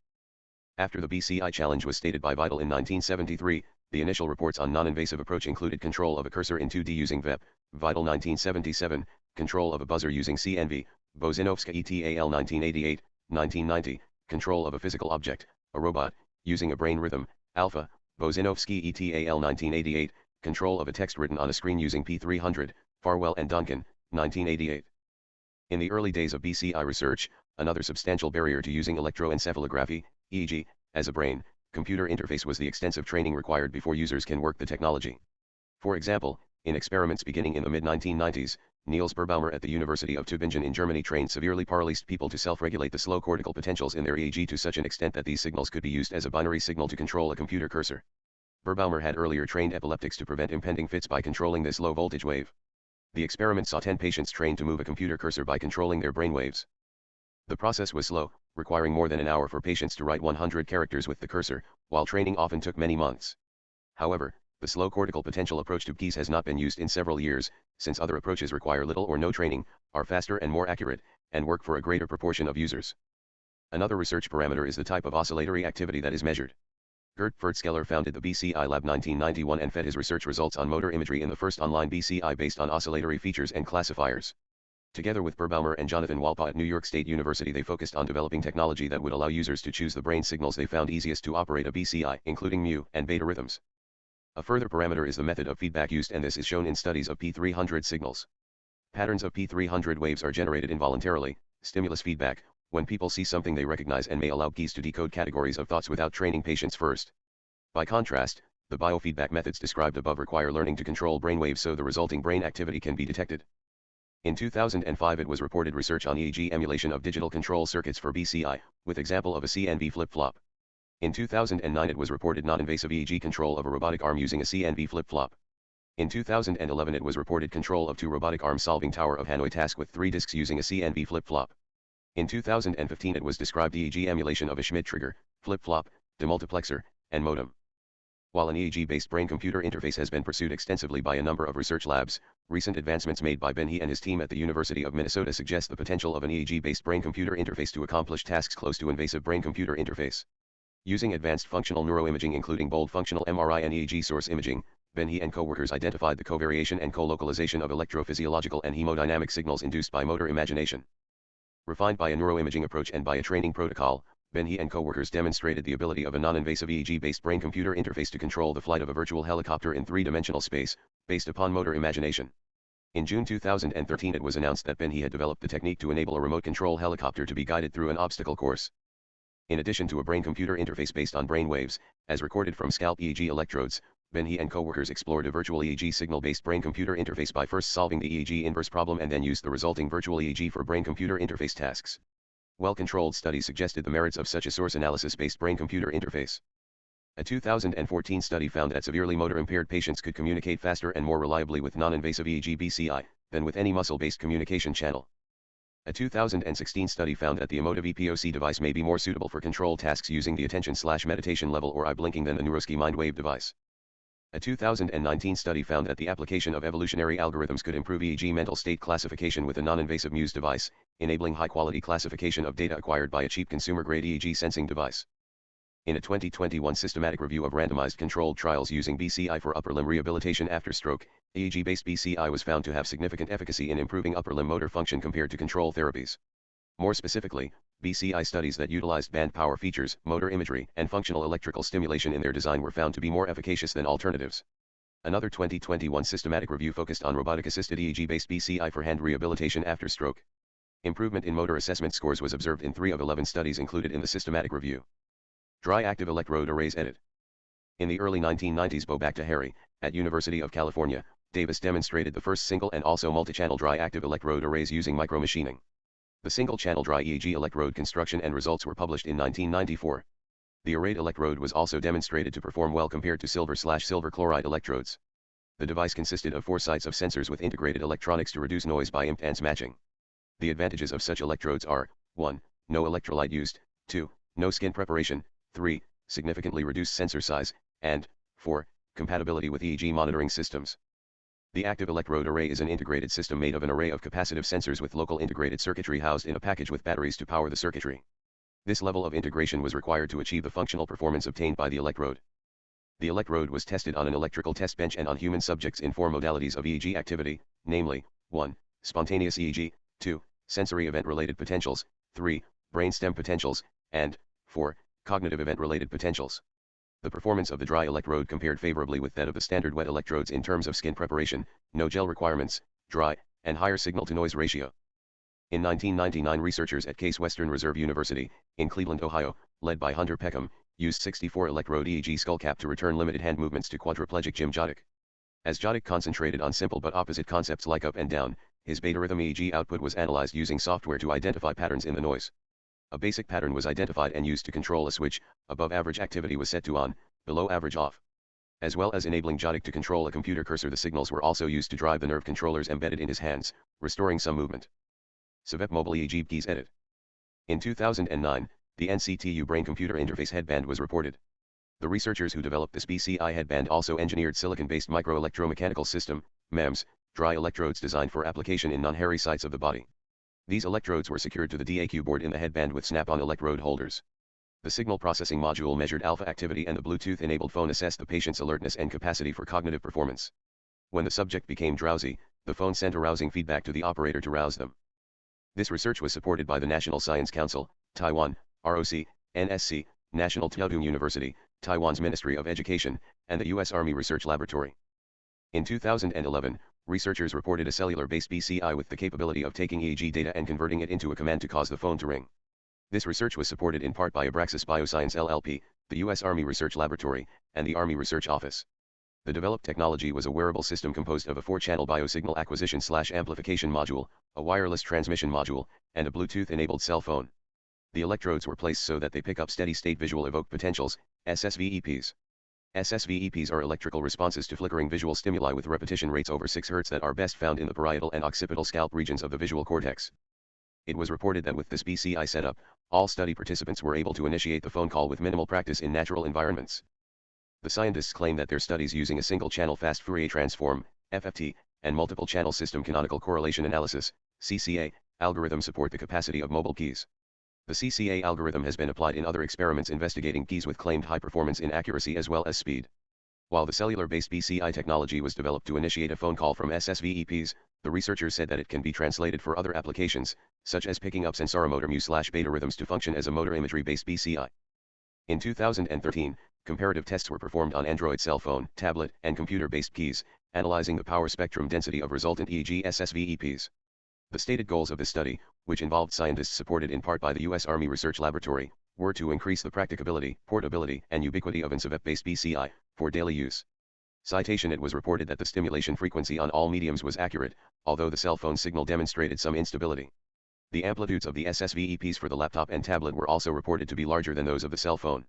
After the BCI challenge was stated by Vital in 1973, the initial reports on non-invasive approach included control of a cursor in 2D using VEP, Vital 1977, control of a buzzer using CNV, Bozinovska et al. 1988, 1990, control of a physical object, a robot, using a brain rhythm, Alpha, Bozinovsky et al. 1988, control of a text written on a screen using P300, Farwell and Duncan, 1988. In the early days of BCI research, another substantial barrier to using electroencephalography, EEG, as a brain-computer interface was the extensive training required before users can work the technology. For example, in experiments beginning in the mid-1990s, Niels Berbaumer at the University of Tübingen in Germany trained severely paralyzed people to self-regulate the slow cortical potentials in their EEG to such an extent that these signals could be used as a binary signal to control a computer cursor. Berbaumer had earlier trained epileptics to prevent impending fits by controlling this low voltage wave. The experiment saw 10 patients trained to move a computer cursor by controlling their brain waves. The process was slow, requiring more than an hour for patients to write 100 characters with the cursor, while training often took many months. However, the slow cortical potential approach to keys has not been used in several years, since other approaches require little or no training, are faster and more accurate, and work for a greater proportion of users. Another research parameter is the type of oscillatory activity that is measured. Gert Furtskeller founded the BCI Lab 1991 and fed his research results on motor imagery in the first online BCI based on oscillatory features and classifiers. Together with Berbaumer and Jonathan Walpa at New York State University, they focused on developing technology that would allow users to choose the brain signals they found easiest to operate a BCI, including mu and beta rhythms. A further parameter is the method of feedback used, and this is shown in studies of P300 signals. Patterns of P300 waves are generated involuntarily, stimulus feedback, when people see something they recognize and may allow keys to decode categories of thoughts without training patients first. By contrast, The biofeedback methods described above require learning to control brainwaves so the resulting brain activity can be detected. In 2005 it was reported research on EEG emulation of digital control circuits for BCI, with example of a CNV flip-flop. In 2009 it was reported non-invasive EEG control of a robotic arm using a CNV flip-flop. In 2011 it was reported control of 2 robotic arms solving Tower of Hanoi task with 3 disks using a CNV flip-flop. In 2015 it was described EEG emulation of a Schmidt trigger, flip-flop, demultiplexer, and modem. While an EEG-based brain-computer interface has been pursued extensively by a number of research labs, recent advancements made by Ben He and his team at the University of Minnesota suggest the potential of an EEG-based brain-computer interface to accomplish tasks close to invasive brain-computer interface. Using advanced functional neuroimaging including bold functional MRI and EEG source imaging, Ben He and co-workers identified the covariation and co-localization of electrophysiological and hemodynamic signals induced by motor imagination. Refined by a neuroimaging approach and by a training protocol, Ben He and co-workers demonstrated the ability of a non-invasive EEG-based brain-computer interface to control the flight of a virtual helicopter in three-dimensional space, based upon motor imagination. In June 2013 it was announced that Ben He had developed the technique to enable a remote control helicopter to be guided through an obstacle course. In addition to a brain-computer interface based on brain waves, as recorded from scalp EEG electrodes, Ben He and co-workers explored a virtual EEG signal-based brain-computer interface by first solving the EEG inverse problem and then used the resulting virtual EEG for brain-computer interface tasks. Well-controlled studies suggested the merits of such a source analysis-based brain-computer interface. A 2014 study found that severely motor-impaired patients could communicate faster and more reliably with non-invasive EEG BCI than with any muscle-based communication channel. A 2016 study found that the emotive EPOC device may be more suitable for control tasks using the attention/meditation level or eye blinking than the Neuroski MindWave device. A 2019 study found that the application of evolutionary algorithms could improve EEG mental state classification with a non-invasive Muse device, enabling high-quality classification of data acquired by a cheap consumer-grade EEG sensing device. In a 2021 systematic review of randomized controlled trials using BCI for upper limb rehabilitation after stroke, EEG-based BCI was found to have significant efficacy in improving upper limb motor function compared to control therapies. More specifically, BCI studies that utilized band power features, motor imagery, and functional electrical stimulation in their design were found to be more efficacious than alternatives. Another 2021 systematic review focused on robotic-assisted EEG-based BCI for hand rehabilitation after stroke. Improvement in motor assessment scores was observed in 3 of 11 studies included in the systematic review. Dry active electrode arrays edit. In the early 1990s, Bobak-Taheri, at University of California, Davis demonstrated the first single and also multi-channel dry active electrode arrays using micromachining. The single-channel dry EEG electrode construction and results were published in 1994. The arrayed electrode was also demonstrated to perform well compared to silver/silver chloride electrodes. The device consisted of 4 sites of sensors with integrated electronics to reduce noise by impedance matching. The advantages of such electrodes are: 1. No electrolyte used, 2. No skin preparation, 3. Significantly reduced sensor size, and 4. Compatibility with EEG monitoring systems. The active electrode array is an integrated system made of an array of capacitive sensors with local integrated circuitry housed in a package with batteries to power the circuitry. This level of integration was required to achieve the functional performance obtained by the electrode. The electrode was tested on an electrical test bench and on human subjects in 4 modalities of EEG activity, namely, 1. Spontaneous EEG, 2. Sensory event-related potentials, 3. Brainstem potentials, and 4. Cognitive event-related potentials. The performance of the dry electrode compared favorably with that of the standard wet electrodes in terms of skin preparation, no gel requirements, dry, and higher signal-to-noise ratio. In 1999, researchers at Case Western Reserve University, in Cleveland, Ohio, led by Hunter Peckham, used 64-electrode EEG skullcap to return limited hand movements to quadriplegic Jim Jodick. As Jodick concentrated on simple but opposite concepts like up and down, his beta rhythm EEG output was analyzed using software to identify patterns in the noise. A basic pattern was identified and used to control a switch. Above average activity was set to on, below average off. As well as enabling Jodick to control a computer cursor, the signals were also used to drive the nerve controllers embedded in his hands, restoring some movement. Savep Mobile EEG keys edit. In 2009, the NCTU brain-computer interface headband was reported. The researchers who developed this BCI headband also engineered silicon-based microelectromechanical system, MEMS, dry electrodes designed for application in non-hairy sites of the body. These electrodes were secured to the DAQ board in the headband with snap-on electrode holders. The signal processing module measured alpha activity and the Bluetooth-enabled phone assessed the patient's alertness and capacity for cognitive performance. When the subject became drowsy, the phone sent arousing feedback to the operator to rouse them. This research was supported by the National Science Council, Taiwan, ROC, NSC, National Tsinghua University, Taiwan's Ministry of Education, and the U.S. Army Research Laboratory. In 2011, researchers reported a cellular-based BCI with the capability of taking EEG data and converting it into a command to cause the phone to ring. This research was supported in part by Abraxas Bioscience LLP, the U.S. Army Research Laboratory, and the Army Research Office. The developed technology was a wearable system composed of a 4-channel biosignal acquisition/amplification module, a wireless transmission module, and a Bluetooth-enabled cell phone. The electrodes were placed so that they pick up steady-state visual evoked potentials, SSVEPs. SSVEPs are electrical responses to flickering visual stimuli with repetition rates over 6 Hz that are best found in the parietal and occipital scalp regions of the visual cortex. It was reported that with this BCI setup, all study participants were able to initiate the phone call with minimal practice in natural environments. The scientists claim that their studies using a single-channel fast Fourier transform, FFT, and multiple-channel system canonical correlation analysis, CCA, algorithm support the capacity of mobile keys. The CCA algorithm has been applied in other experiments investigating keys with claimed high performance in accuracy as well as speed. While the cellular-based BCI technology was developed to initiate a phone call from SSVEPs, the researchers said that it can be translated for other applications, such as picking up sensoromotor mu/beta rhythms to function as a motor imagery-based BCI. In 2013, comparative tests were performed on Android cell phone, tablet, and computer-based keys, analyzing the power spectrum density of resultant EEG SSVEPs. The stated goals of this study, which involved scientists supported in part by the U.S. Army Research Laboratory, were to increase the practicability, portability, and ubiquity of an CVEP-based BCI, for daily use. Citation: It was reported that the stimulation frequency on all mediums was accurate, although the cell phone signal demonstrated some instability. The amplitudes of the SSVEPs for the laptop and tablet were also reported to be larger than those of the cell phone.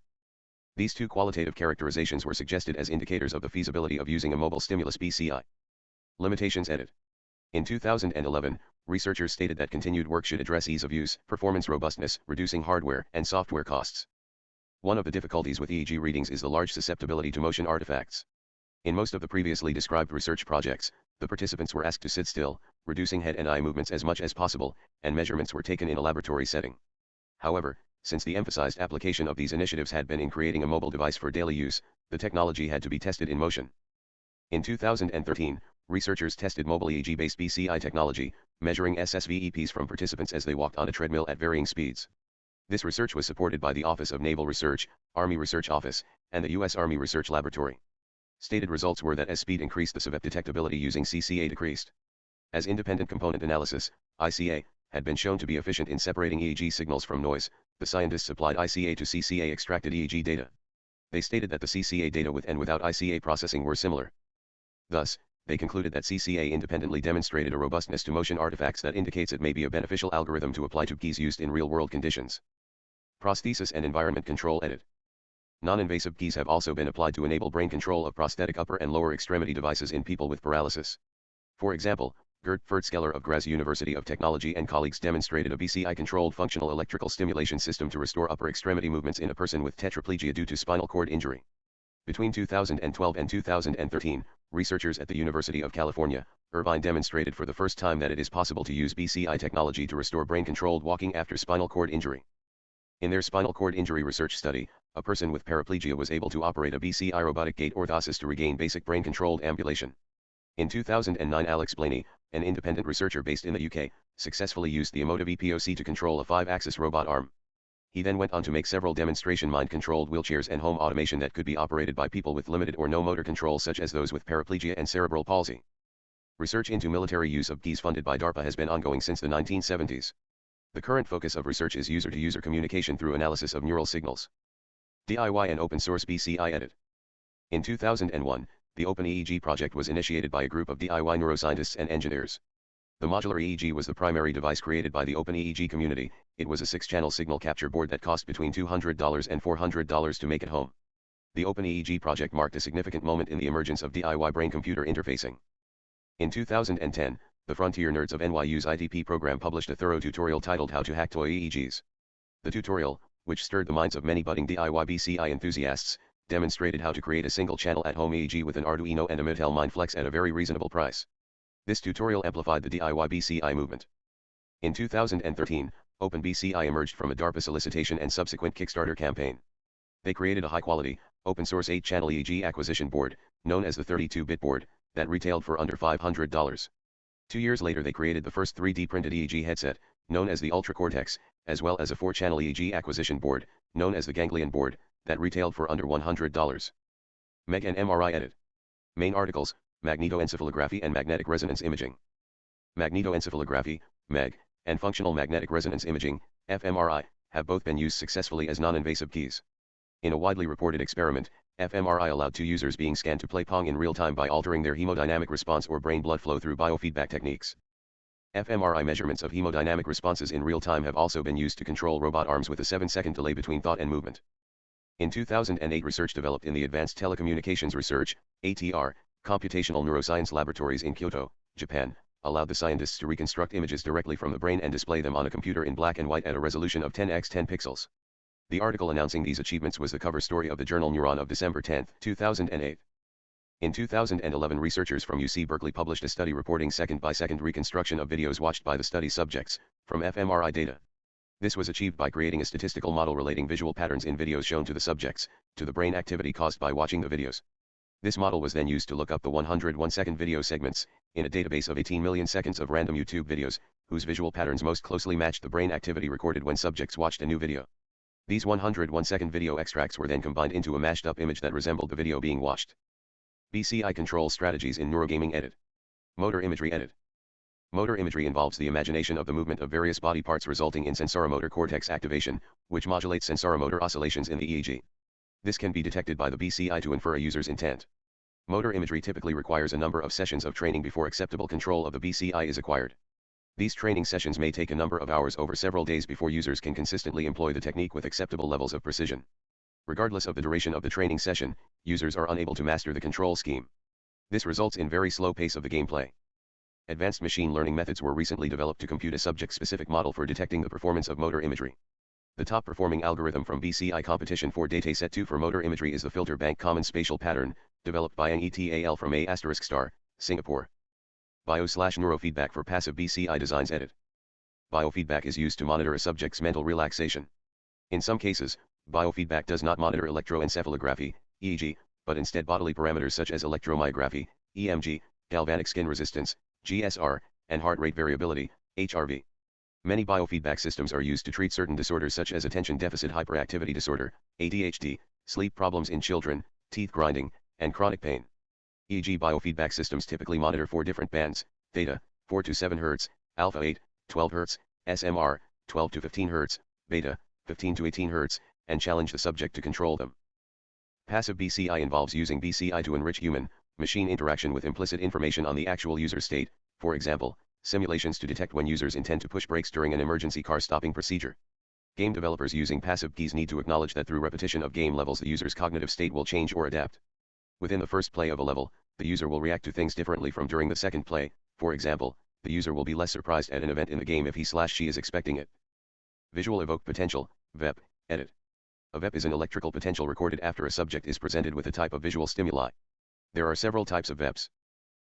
These two qualitative characterizations were suggested as indicators of the feasibility of using a mobile stimulus BCI. Limitations: Edit. In 2011, researchers stated that continued work should address ease of use, performance robustness, reducing hardware and software costs. One of the difficulties with EEG readings is the large susceptibility to motion artifacts. In most of the previously described research projects, the participants were asked to sit still, reducing head and eye movements as much as possible, and measurements were taken in a laboratory setting. However, since the emphasized application of these initiatives had been in creating a mobile device for daily use, the technology had to be tested in motion. In 2013, researchers tested mobile EEG-based BCI technology, measuring SSVEPs from participants as they walked on a treadmill at varying speeds. This research was supported by the Office of Naval Research, Army Research Office, and the U.S. Army Research Laboratory. Stated results were that as speed increased, the CVEP detectability using CCA decreased. As independent component analysis, ICA, had been shown to be efficient in separating EEG signals from noise, the scientists applied ICA to CCA extracted EEG data. They stated that the CCA data with and without ICA processing were similar. Thus, they concluded that CCA independently demonstrated a robustness to motion artifacts that indicates it may be a beneficial algorithm to apply to keys used in real-world conditions. Prosthesis and environment control. Edit. Non-invasive keys have also been applied to enable brain control of prosthetic upper and lower extremity devices in people with paralysis. For example, Gert Furtskeller of Graz University of Technology and colleagues demonstrated a BCI-controlled functional electrical stimulation system to restore upper extremity movements in a person with tetraplegia due to spinal cord injury. Between 2012 and 2013, researchers at the University of California, Irvine demonstrated for the first time that it is possible to use BCI technology to restore brain-controlled walking after spinal cord injury. In their spinal cord injury research study, a person with paraplegia was able to operate a BCI robotic gait orthosis to regain basic brain-controlled ambulation. In 2009, Alex Blaney, an independent researcher based in the UK, successfully used the Emotive EPOC to control a 5-axis robot arm. He then went on to make several demonstration mind-controlled wheelchairs and home automation that could be operated by people with limited or no motor control, such as those with paraplegia and cerebral palsy. Research into military use of keys funded by DARPA has been ongoing since the 1970s. The current focus of research is user-to-user communication through analysis of neural signals. DIY and open source BCI. Edit. In 2001, the Open EEG project was initiated by a group of DIY neuroscientists and engineers. The modular EEG was the primary device created by the Open EEG community. It was a 6-channel signal capture board that cost between $200 and $400 to make at home. The Open EEG project marked a significant moment in the emergence of DIY brain-computer interfacing. In 2010, the Frontier Nerds of NYU's ITP program published a thorough tutorial titled How to Hack Toy EEGs. The tutorial, which stirred the minds of many budding DIY BCI enthusiasts, demonstrated how to create a single-channel at-home EEG with an Arduino and a Mattel Mindflex at a very reasonable price. This tutorial amplified the DIY BCI movement. In 2013, OpenBCI emerged from a DARPA solicitation and subsequent Kickstarter campaign. They created a high-quality, open-source 8-channel EEG acquisition board, known as the 32-bit board, that retailed for under $500. 2 years later, they created the first 3D printed EEG headset, known as the Ultra Cortex, as well as a 4-channel EEG acquisition board, known as the Ganglion board, that retailed for under $100. MEG and MRI. Edit. Main articles: magnetoencephalography and magnetic resonance imaging. Magnetoencephalography, MEG, and functional magnetic resonance imaging, fMRI, have both been used successfully as non-invasive keys. In a widely reported experiment, fMRI allowed two users being scanned to play Pong in real time by altering their hemodynamic response or brain blood flow through biofeedback techniques. fMRI measurements of hemodynamic responses in real time have also been used to control robot arms with a 7-second delay between thought and movement. In 2008, research developed in the Advanced Telecommunications Research, ATR, Computational Neuroscience Laboratories in Kyoto, Japan, allowed the scientists to reconstruct images directly from the brain and display them on a computer in black and white at a resolution of 10 x 10 pixels. The article announcing these achievements was the cover story of the journal Neuron of December 10, 2008. In 2011, researchers from UC Berkeley published a study reporting second-by-second reconstruction of videos watched by the study subjects, from fMRI data. This was achieved by creating a statistical model relating visual patterns in videos shown to the subjects, to the brain activity caused by watching the videos. This model was then used to look up the 101-second video segments, in a database of 18 million seconds of random YouTube videos, whose visual patterns most closely matched the brain activity recorded when subjects watched a new video. These 101-second video extracts were then combined into a mashed-up image that resembled the video being watched. BCI control strategies in neurogaming. Edit. Motor imagery. Edit. Motor imagery involves the imagination of the movement of various body parts resulting in sensoromotor cortex activation, which modulates sensoromotor oscillations in the EEG. This can be detected by the BCI to infer a user's intent. Motor imagery typically requires a number of sessions of training before acceptable control of the BCI is acquired. These training sessions may take a number of hours over several days before users can consistently employ the technique with acceptable levels of precision. Regardless of the duration of the training session, users are unable to master the control scheme. This results in very slow pace of the gameplay. Advanced machine learning methods were recently developed to compute a subject-specific model for detecting the performance of motor imagery. The top-performing algorithm from BCI competition for dataset 2 for motor imagery is the filter bank common spatial pattern, developed by NETAL from A***, Singapore. Bio/neurofeedback for passive BCI designs. Edit. Biofeedback is used to monitor a subject's mental relaxation. In some cases, biofeedback does not monitor electroencephalography, EEG, but instead bodily parameters such as electromyography, EMG, galvanic skin resistance, GSR, and heart rate variability, HRV. Many biofeedback systems are used to treat certain disorders such as attention deficit hyperactivity disorder, ADHD, sleep problems in children, teeth grinding, and chronic pain. EEG biofeedback systems typically monitor 4 different bands: theta, 4 to 7 Hz, alpha 8, 12 Hz, SMR, 12 to 15 Hz, beta, 15 to 18 Hz, and challenge the subject to control them. Passive BCI involves using BCI to enrich human-machine interaction with implicit information on the actual user state, for example, simulations to detect when users intend to push brakes during an emergency car stopping procedure. Game developers using passive keys need to acknowledge that through repetition of game levels the user's cognitive state will change or adapt. Within the first play of a level, the user will react to things differently from during the second play. For example, the user will be less surprised at an event in the game if he/she is expecting it. Visual evoked potential, VEP. Edit. A VEP is an electrical potential recorded after a subject is presented with a type of visual stimuli. There are several types of VEPs.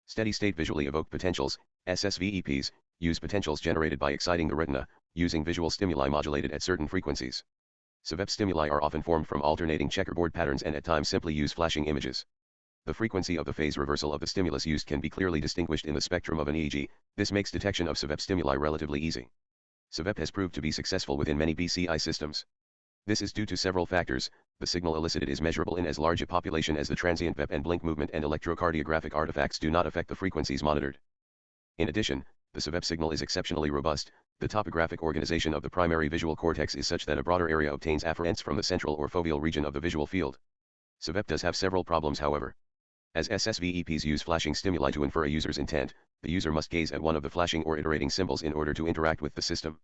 Steady-state visually evoked potentials, SSVEPs, use potentials generated by exciting the retina, using visual stimuli modulated at certain frequencies. SVEP stimuli are often formed from alternating checkerboard patterns and at times simply use flashing images. The frequency of the phase reversal of the stimulus used can be clearly distinguished in the spectrum of an EEG. This makes detection of SVEP stimuli relatively easy. SVEP has proved to be successful within many BCI systems. This is due to several factors. The signal elicited is measurable in as large a population as the transient VEP and blink movement, and electrocardiographic artifacts do not affect the frequencies monitored. In addition, the SVEP signal is exceptionally robust. The topographic organization of the primary visual cortex is such that a broader area obtains afferents from the central or foveal region of the visual field. SVEP does have several problems, however. As SSVEPs use flashing stimuli to infer a user's intent, the user must gaze at one of the flashing or iterating symbols in order to interact with the system.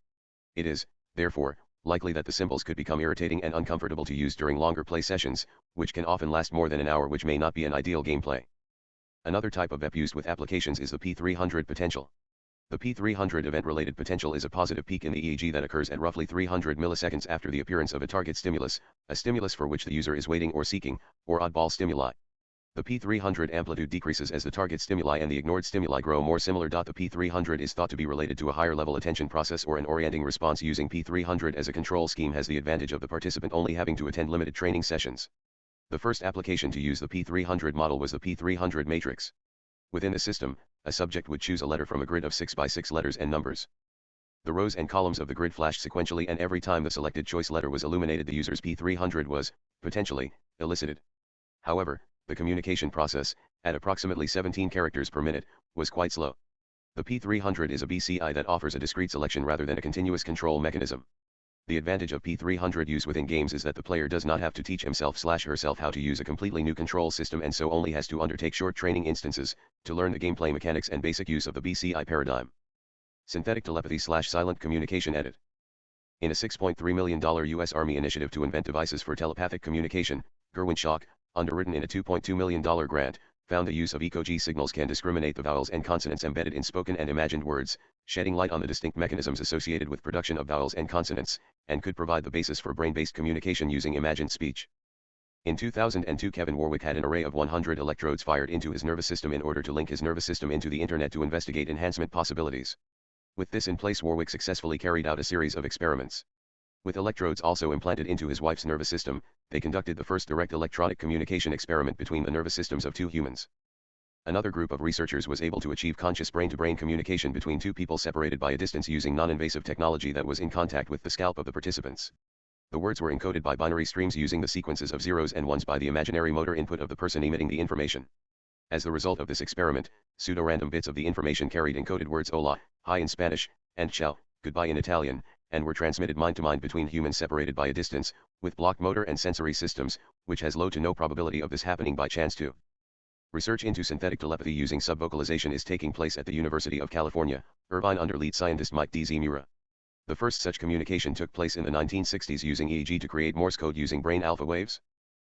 It is, therefore, likely that the symbols could become irritating and uncomfortable to use during longer play sessions, which can often last more than an hour, which may not be an ideal gameplay. Another type of VEP used with applications is the P300 potential. The P300 event-related potential is a positive peak in the EEG that occurs at roughly 300 milliseconds after the appearance of a target stimulus, a stimulus for which the user is waiting or seeking, or oddball stimuli. The P300 amplitude decreases as the target stimuli and the ignored stimuli grow more similar. The P300 is thought to be related to a higher level attention process or an orienting response. Using P300 as a control scheme has the advantage of the participant only having to attend limited training sessions. The first application to use the P300 model was the P300 matrix. Within the system, a subject would choose a letter from a grid of 6 by 6 letters and numbers. The rows and columns of the grid flashed sequentially, and every time the selected choice letter was illuminated, the user's P300 was, potentially, elicited. However, the communication process, at approximately 17 characters per minute, was quite slow. The P300 is a BCI that offers a discrete selection rather than a continuous control mechanism. The advantage of P300 use within games is that the player does not have to teach himself/herself how to use a completely new control system, and so only has to undertake short training instances to learn the gameplay mechanics and basic use of the BCI paradigm. Synthetic telepathy/silent communication edit. In a $6.3 million U.S. Army initiative to invent devices for telepathic communication, Gerwin Schock, underwritten in a $2.2 million grant, found the use of EKG signals can discriminate the vowels and consonants embedded in spoken and imagined words, shedding light on the distinct mechanisms associated with production of vowels and consonants, and could provide the basis for brain-based communication using imagined speech. In 2002, Kevin Warwick had an array of 100 electrodes fired into his nervous system in order to link his nervous system into the internet to investigate enhancement possibilities. With this in place, Warwick successfully carried out a series of experiments. With electrodes also implanted into his wife's nervous system, they conducted the first direct electronic communication experiment between the nervous systems of two humans. Another group of researchers was able to achieve conscious brain-to-brain communication between two people separated by a distance using non-invasive technology that was in contact with the scalp of the participants. The words were encoded by binary streams using the sequences of zeros and ones by the imaginary motor input of the person emitting the information. As the result of this experiment, pseudo-random bits of the information carried encoded words hola, hi in Spanish, and ciao, goodbye in Italian, and were transmitted mind-to-mind between humans separated by a distance, with blocked motor and sensory systems, which has low to no probability of this happening by chance too. Research into synthetic telepathy using subvocalization is taking place at the University of California, Irvine under lead scientist Mike D. Mura. The first such communication took place in the 1960s using EEG to create Morse code using brain alpha waves.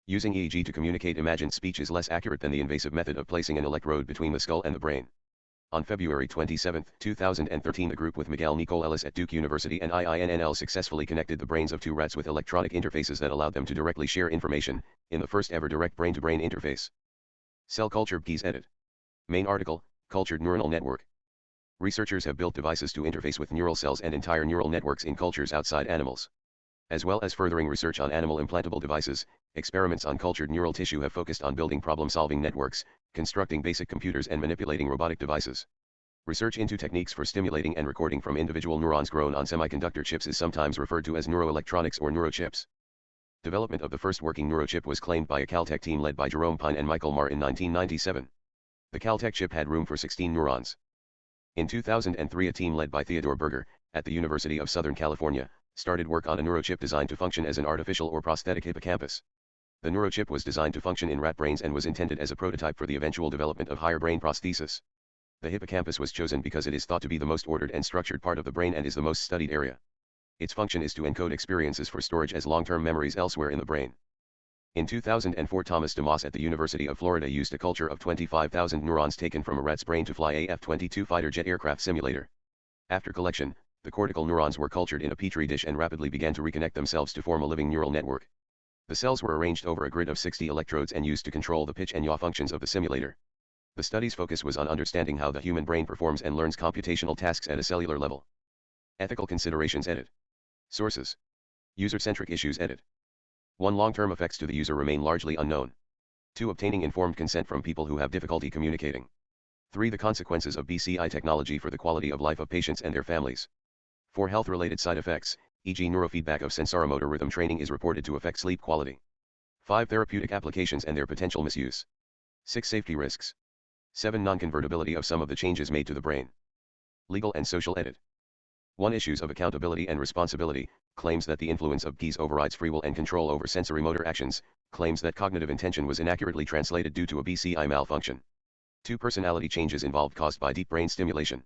Using EEG to communicate imagined speech is less accurate than the invasive method of placing an electrode between the skull and the brain. On February 27, 2013, the group with Miguel Nicole Ellis at Duke University and IINNL successfully connected the brains of two rats with electronic interfaces that allowed them to directly share information, in the first ever direct brain-to-brain interface. Cell culture keys edit. Main article, Cultured Neuronal Network. Researchers have built devices to interface with neural cells and entire neural networks in cultures outside animals. As well as furthering research on animal implantable devices, experiments on cultured neural tissue have focused on building problem-solving networks, constructing basic computers and manipulating robotic devices. Research into techniques for stimulating and recording from individual neurons grown on semiconductor chips is sometimes referred to as neuroelectronics or neurochips. Development of the first working neurochip was claimed by a Caltech team led by Jerome Pine and Michael Marr in 1997. The Caltech chip had room for 16 neurons. In 2003, a team led by Theodore Berger, at the University of Southern California, started work on a neurochip designed to function as an artificial or prosthetic hippocampus. The neurochip was designed to function in rat brains and was intended as a prototype for the eventual development of higher brain prosthesis. The hippocampus was chosen because it is thought to be the most ordered and structured part of the brain and is the most studied area. Its function is to encode experiences for storage as long-term memories elsewhere in the brain. In 2004, Thomas DeMoss at the University of Florida used a culture of 25,000 neurons taken from a rat's brain to fly a F-22 fighter jet aircraft simulator. After collection, the cortical neurons were cultured in a petri dish and rapidly began to reconnect themselves to form a living neural network. The cells were arranged over a grid of 60 electrodes and used to control the pitch and yaw functions of the simulator. The study's focus was on understanding how the human brain performs and learns computational tasks at a cellular level. Ethical considerations edit. Sources. User-centric issues edit. 1. Long-term effects to the user remain largely unknown. 2. Obtaining informed consent from people who have difficulty communicating. 3. The consequences of BCI technology for the quality of life of patients and their families. 4. Health-related side effects, e.g. neurofeedback of sensoromotor rhythm training is reported to affect sleep quality. 5. Therapeutic applications and their potential misuse. 6. Safety risks. 7. Non-convertibility of some of the changes made to the brain. Legal and social edit. 1. Issues of accountability and responsibility, claims that the influence of keys overrides free will and control over sensory motor actions, claims that cognitive intention was inaccurately translated due to a BCI malfunction. 2. Personality changes involved caused by deep brain stimulation.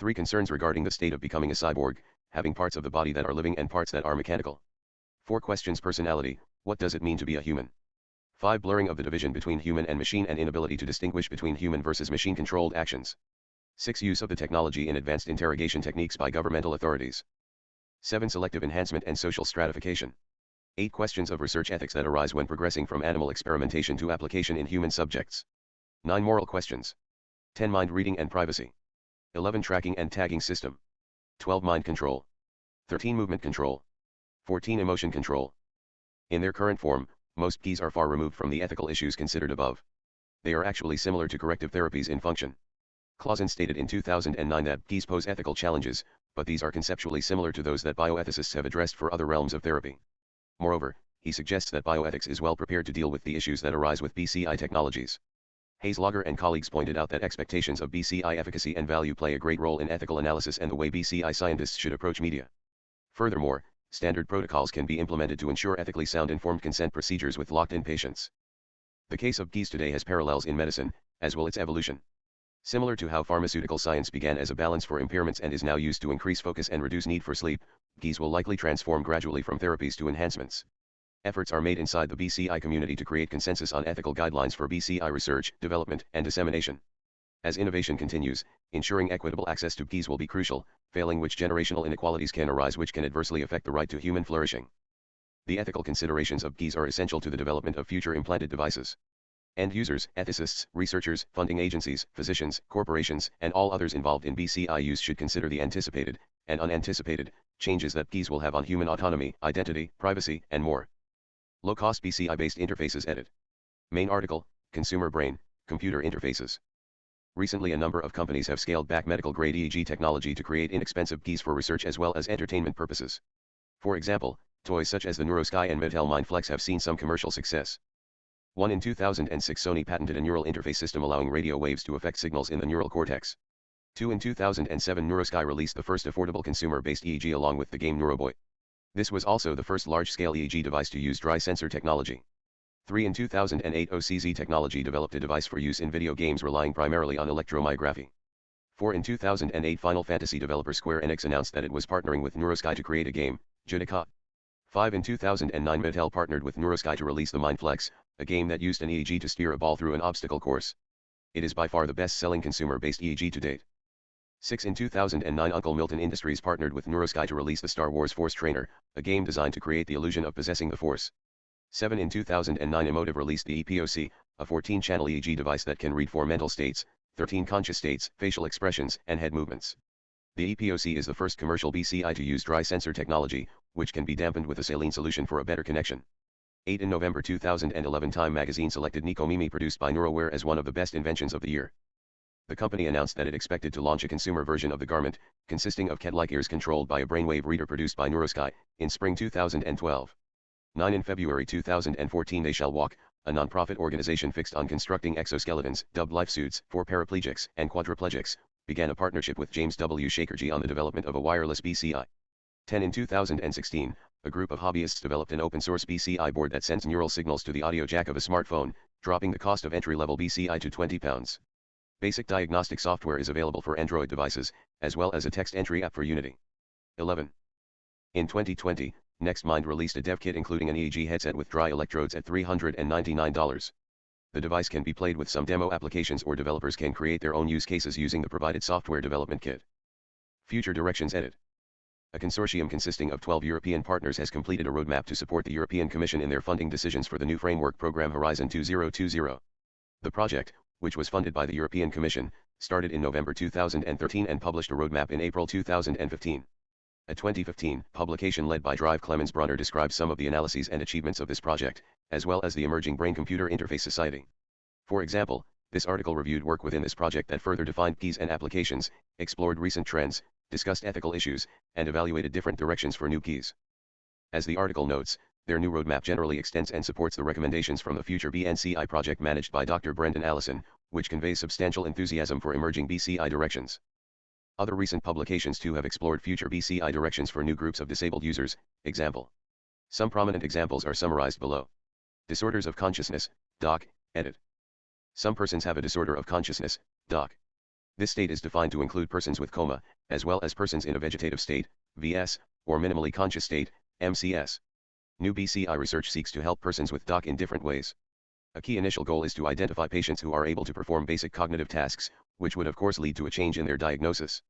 3. Concerns regarding the state of becoming a cyborg, having parts of the body that are living and parts that are mechanical. 4. Questions personality, what does it mean to be a human? 5. Blurring of the division between human and machine and inability to distinguish between human versus machine-controlled actions. 6. Use of the technology in advanced interrogation techniques by governmental authorities. 7. Selective enhancement and social stratification. 8. Questions of research ethics that arise when progressing from animal experimentation to application in human subjects. 9. Moral questions. 10. Mind reading and privacy. 11. Tracking and tagging system. 12. Mind control. 13. Movement control. 14. Emotion control. In their current form, most keys are far removed from the ethical issues considered above. They are actually similar to corrective therapies in function. Clausen stated in 2009 that keys pose ethical challenges, but these are conceptually similar to those that bioethicists have addressed for other realms of therapy. Moreover, he suggests that bioethics is well prepared to deal with the issues that arise with BCI technologies. Hayes-Lager and colleagues pointed out that expectations of BCI efficacy and value play a great role in ethical analysis and the way BCI scientists should approach media. Furthermore, standard protocols can be implemented to ensure ethically sound informed consent procedures with locked-in patients. The case of GIs today has parallels in medicine, as will its evolution. Similar to how pharmaceutical science began as a balance for impairments and is now used to increase focus and reduce need for sleep, GIs will likely transform gradually from therapies to enhancements. Efforts are made inside the BCI community to create consensus on ethical guidelines for BCI research, development, and dissemination. As innovation continues, ensuring equitable access to GIs will be crucial, failing which generational inequalities can arise which can adversely affect the right to human flourishing. The ethical considerations of GIs are essential to the development of future implanted devices. End users, ethicists, researchers, funding agencies, physicians, corporations, and all others involved in BCI use should consider the anticipated, and unanticipated, changes that GIs will have on human autonomy, identity, privacy, and more. Low-cost BCI-based interfaces edit. Main article, Consumer Brain, Computer Interfaces. Recently a number of companies have scaled back medical-grade EEG technology to create inexpensive GIs for research as well as entertainment purposes. For example, toys such as the NeuroSky and Mattel MindFlex have seen some commercial success. 1. In 2006 Sony patented a neural interface system allowing radio waves to affect signals in the neural cortex. 2. In 2007 NeuroSky released the first affordable consumer-based EEG along with the game NeuroBoy. This was also the first large-scale EEG device to use dry sensor technology. 3. In 2008 OCZ Technology developed a device for use in video games relying primarily on electromyography. 4. In 2008 Final Fantasy developer Square Enix announced that it was partnering with NeuroSky to create a game, Judica. 5. In 2009 Mattel partnered with NeuroSky to release the MindFlex, a game that used an EEG to steer a ball through an obstacle course. It is by far the best-selling consumer-based EEG to date. 6. In 2009 Uncle Milton Industries partnered with NeuroSky to release the Star Wars Force Trainer, a game designed to create the illusion of possessing the Force. 7. In 2009 Emotive released the EPOC, a 14-channel EEG device that can read 4 mental states, 13 conscious states, facial expressions, and head movements. The EPOC is the first commercial BCI to use dry sensor technology, which can be dampened with a saline solution for a better connection. 8. In November 2011 Time magazine selected Nico Mimi produced by Neuroware as one of the best inventions of the year. The company announced that it expected to launch a consumer version of the garment, consisting of cat-like ears controlled by a brainwave reader produced by NeuroSky, in spring 2012. 9. In February 2014 They Shall Walk, a non-profit organization fixed on constructing exoskeletons, dubbed life suits, for paraplegics and quadriplegics, began a partnership with James W. Shakergy on the development of a wireless BCI. 10. In 2016, a group of hobbyists developed an open-source BCI board that sends neural signals to the audio jack of a smartphone, dropping the cost of entry-level BCI to £20. Basic diagnostic software is available for Android devices, as well as a text entry app for Unity. 11. In 2020, NextMind released a dev kit including an EEG headset with dry electrodes at $399. The device can be played with some demo applications or developers can create their own use cases using the provided software development kit. Future Directions Edit. A consortium consisting of 12 European partners has completed a roadmap to support the European Commission in their funding decisions for the new framework program Horizon 2020. The project, which was funded by the European Commission, started in November 2013 and published a roadmap in April 2015. A 2015 publication led by Drive Clemens Brunner describes some of the analyses and achievements of this project, as well as the emerging Brain-Computer Interface Society. For example, this article reviewed work within this project that further defined keys and applications, explored recent trends, discussed ethical issues, and evaluated different directions for new keys. As the article notes, their new roadmap generally extends and supports the recommendations from the future BNCI project managed by Dr. Brendan Allison, which conveys substantial enthusiasm for emerging BCI directions. Other recent publications too have explored future BCI directions for new groups of disabled users. Example. Some prominent examples are summarized below. Disorders of consciousness, Doc, edit. Some persons have a disorder of consciousness, Doc. This state is defined to include persons with coma, as well as persons in a vegetative state, VS, or minimally conscious state, MCS. New BCI research seeks to help persons with DOC in different ways. A key initial goal is to identify patients who are able to perform basic cognitive tasks, which would of course lead to a change in their diagnosis.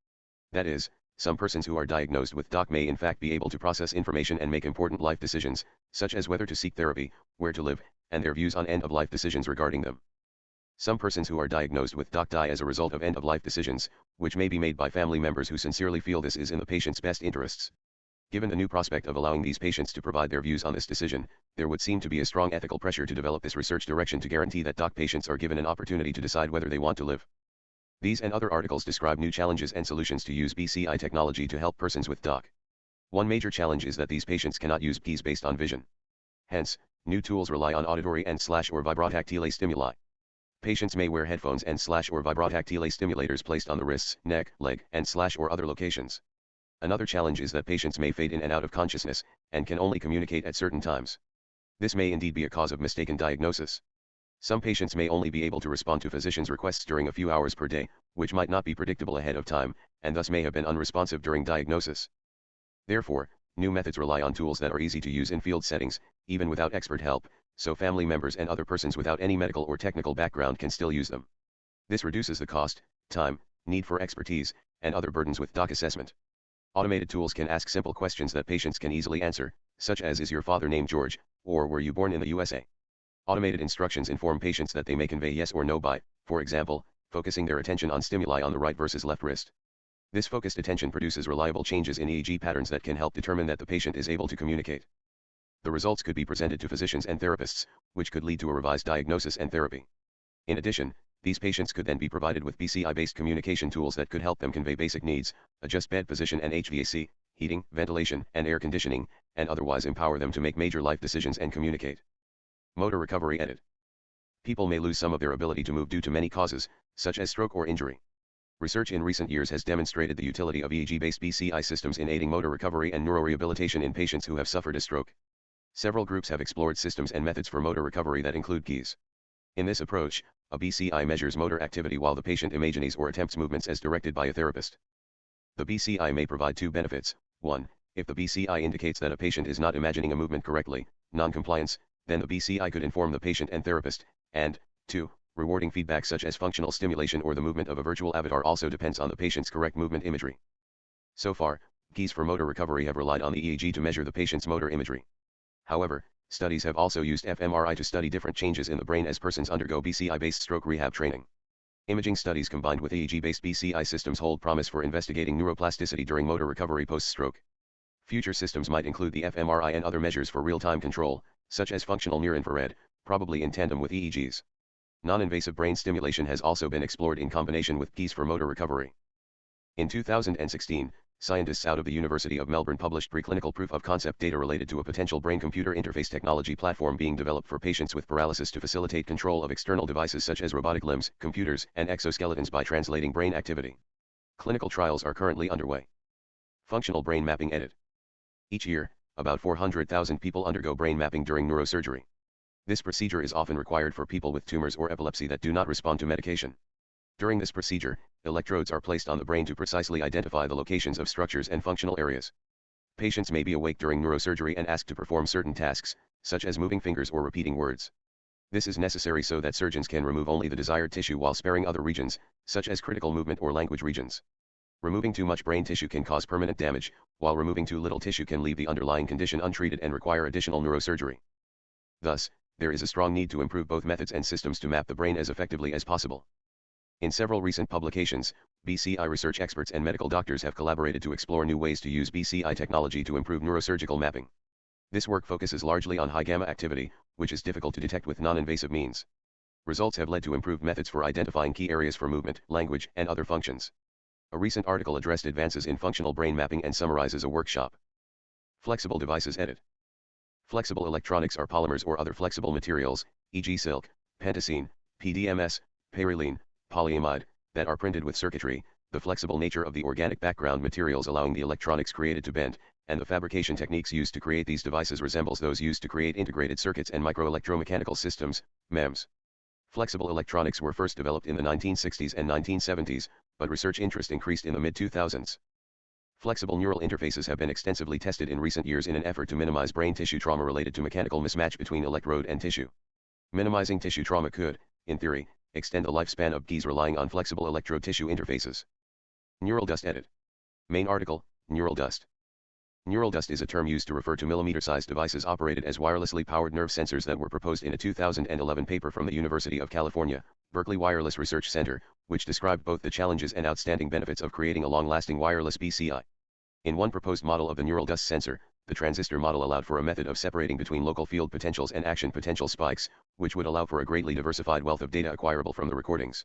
That is, some persons who are diagnosed with DOC may in fact be able to process information and make important life decisions, such as whether to seek therapy, where to live, and their views on end-of-life decisions regarding them. Some persons who are diagnosed with DOC die as a result of end-of-life decisions, which may be made by family members who sincerely feel this is in the patient's best interests. Given the new prospect of allowing these patients to provide their views on this decision, there would seem to be a strong ethical pressure to develop this research direction to guarantee that DOC patients are given an opportunity to decide whether they want to live. These and other articles describe new challenges and solutions to use BCI technology to help persons with DOC. One major challenge is that these patients cannot use keys based on vision. Hence, new tools rely on auditory and/or vibrotactile stimuli. Patients may wear headphones and/or vibrotactile stimulators placed on the wrists, neck, leg, and/or other locations. Another challenge is that patients may fade in and out of consciousness, and can only communicate at certain times. This may indeed be a cause of mistaken diagnosis. Some patients may only be able to respond to physicians' requests during a few hours per day, which might not be predictable ahead of time, and thus may have been unresponsive during diagnosis. Therefore, new methods rely on tools that are easy to use in field settings, even without expert help, so family members and other persons without any medical or technical background can still use them. This reduces the cost, time, need for expertise, and other burdens with doc assessment. Automated tools can ask simple questions that patients can easily answer, such as "Is your father named George?" or "Were you born in the USA?" Automated instructions inform patients that they may convey yes or no by, for example, focusing their attention on stimuli on the right versus left wrist. This focused attention produces reliable changes in EEG patterns that can help determine that the patient is able to communicate. The results could be presented to physicians and therapists, which could lead to a revised diagnosis and therapy. In addition, these patients could then be provided with BCI-based communication tools that could help them convey basic needs, adjust bed position and HVAC, heating, ventilation, and air conditioning, and otherwise empower them to make major life decisions and communicate. Motor recovery edit. People may lose some of their ability to move due to many causes, such as stroke or injury. Research in recent years has demonstrated the utility of EEG-based BCI systems in aiding motor recovery and neurorehabilitation in patients who have suffered a stroke. Several groups have explored systems and methods for motor recovery that include keys. In this approach, a BCI measures motor activity while the patient imagines or attempts movements as directed by a therapist. The BCI may provide two benefits. 1. If the BCI indicates that a patient is not imagining a movement correctly, non-compliance, then the BCI could inform the patient and therapist, and 2. Rewarding feedback such as functional stimulation or the movement of a virtual avatar also depends on the patient's correct movement imagery. So far, keys for motor recovery have relied on the EEG to measure the patient's motor imagery. However, studies have also used fMRI to study different changes in the brain as persons undergo BCI-based stroke rehab training. Imaging studies combined with EEG-based BCI systems hold promise for investigating neuroplasticity during motor recovery post-stroke. Future systems might include the fMRI and other measures for real-time control, such as functional near-infrared, probably in tandem with EEGs. Non-invasive brain stimulation has also been explored in combination with keys for motor recovery. In 2016, scientists out of the University of Melbourne published preclinical proof-of-concept data related to a potential brain-computer interface technology platform being developed for patients with paralysis to facilitate control of external devices such as robotic limbs, computers, and exoskeletons by translating brain activity. Clinical trials are currently underway. Functional brain mapping edit. Each year, about 400,000 people undergo brain mapping during neurosurgery. This procedure is often required for people with tumors or epilepsy that do not respond to medication. During this procedure, electrodes are placed on the brain to precisely identify the locations of structures and functional areas. Patients may be awake during neurosurgery and asked to perform certain tasks, such as moving fingers or repeating words. This is necessary so that surgeons can remove only the desired tissue while sparing other regions, such as critical movement or language regions. Removing too much brain tissue can cause permanent damage, while removing too little tissue can leave the underlying condition untreated and require additional neurosurgery. Thus, there is a strong need to improve both methods and systems to map the brain as effectively as possible. In several recent publications, BCI research experts and medical doctors have collaborated to explore new ways to use BCI technology to improve neurosurgical mapping. This work focuses largely on high gamma activity, which is difficult to detect with non-invasive means. Results have led to improved methods for identifying key areas for movement, language, and other functions. A recent article addressed advances in functional brain mapping and summarizes a workshop. Flexible devices edit. Flexible electronics are polymers or other flexible materials, e.g. silk, pentacene, PDMS, perylene, polyamide, that are printed with circuitry, the flexible nature of the organic background materials allowing the electronics created to bend, and the fabrication techniques used to create these devices resembles those used to create integrated circuits and microelectromechanical systems, MEMS. Flexible electronics were first developed in the 1960s and 1970s, but research interest increased in the mid-2000s. Flexible neural interfaces have been extensively tested in recent years in an effort to minimize brain tissue trauma related to mechanical mismatch between electrode and tissue. Minimizing tissue trauma could, in theory, extend the lifespan of keys relying on flexible electrode tissue interfaces. Neural dust edit. Main article, Neural dust. Neural dust is a term used to refer to millimeter-sized devices operated as wirelessly powered nerve sensors that were proposed in a 2011 paper from the University of California, Berkeley Wireless Research Center, which described both the challenges and outstanding benefits of creating a long-lasting wireless BCI. In one proposed model of the neural dust sensor, the transistor model allowed for a method of separating between local field potentials and action potential spikes, which would allow for a greatly diversified wealth of data acquirable from the recordings.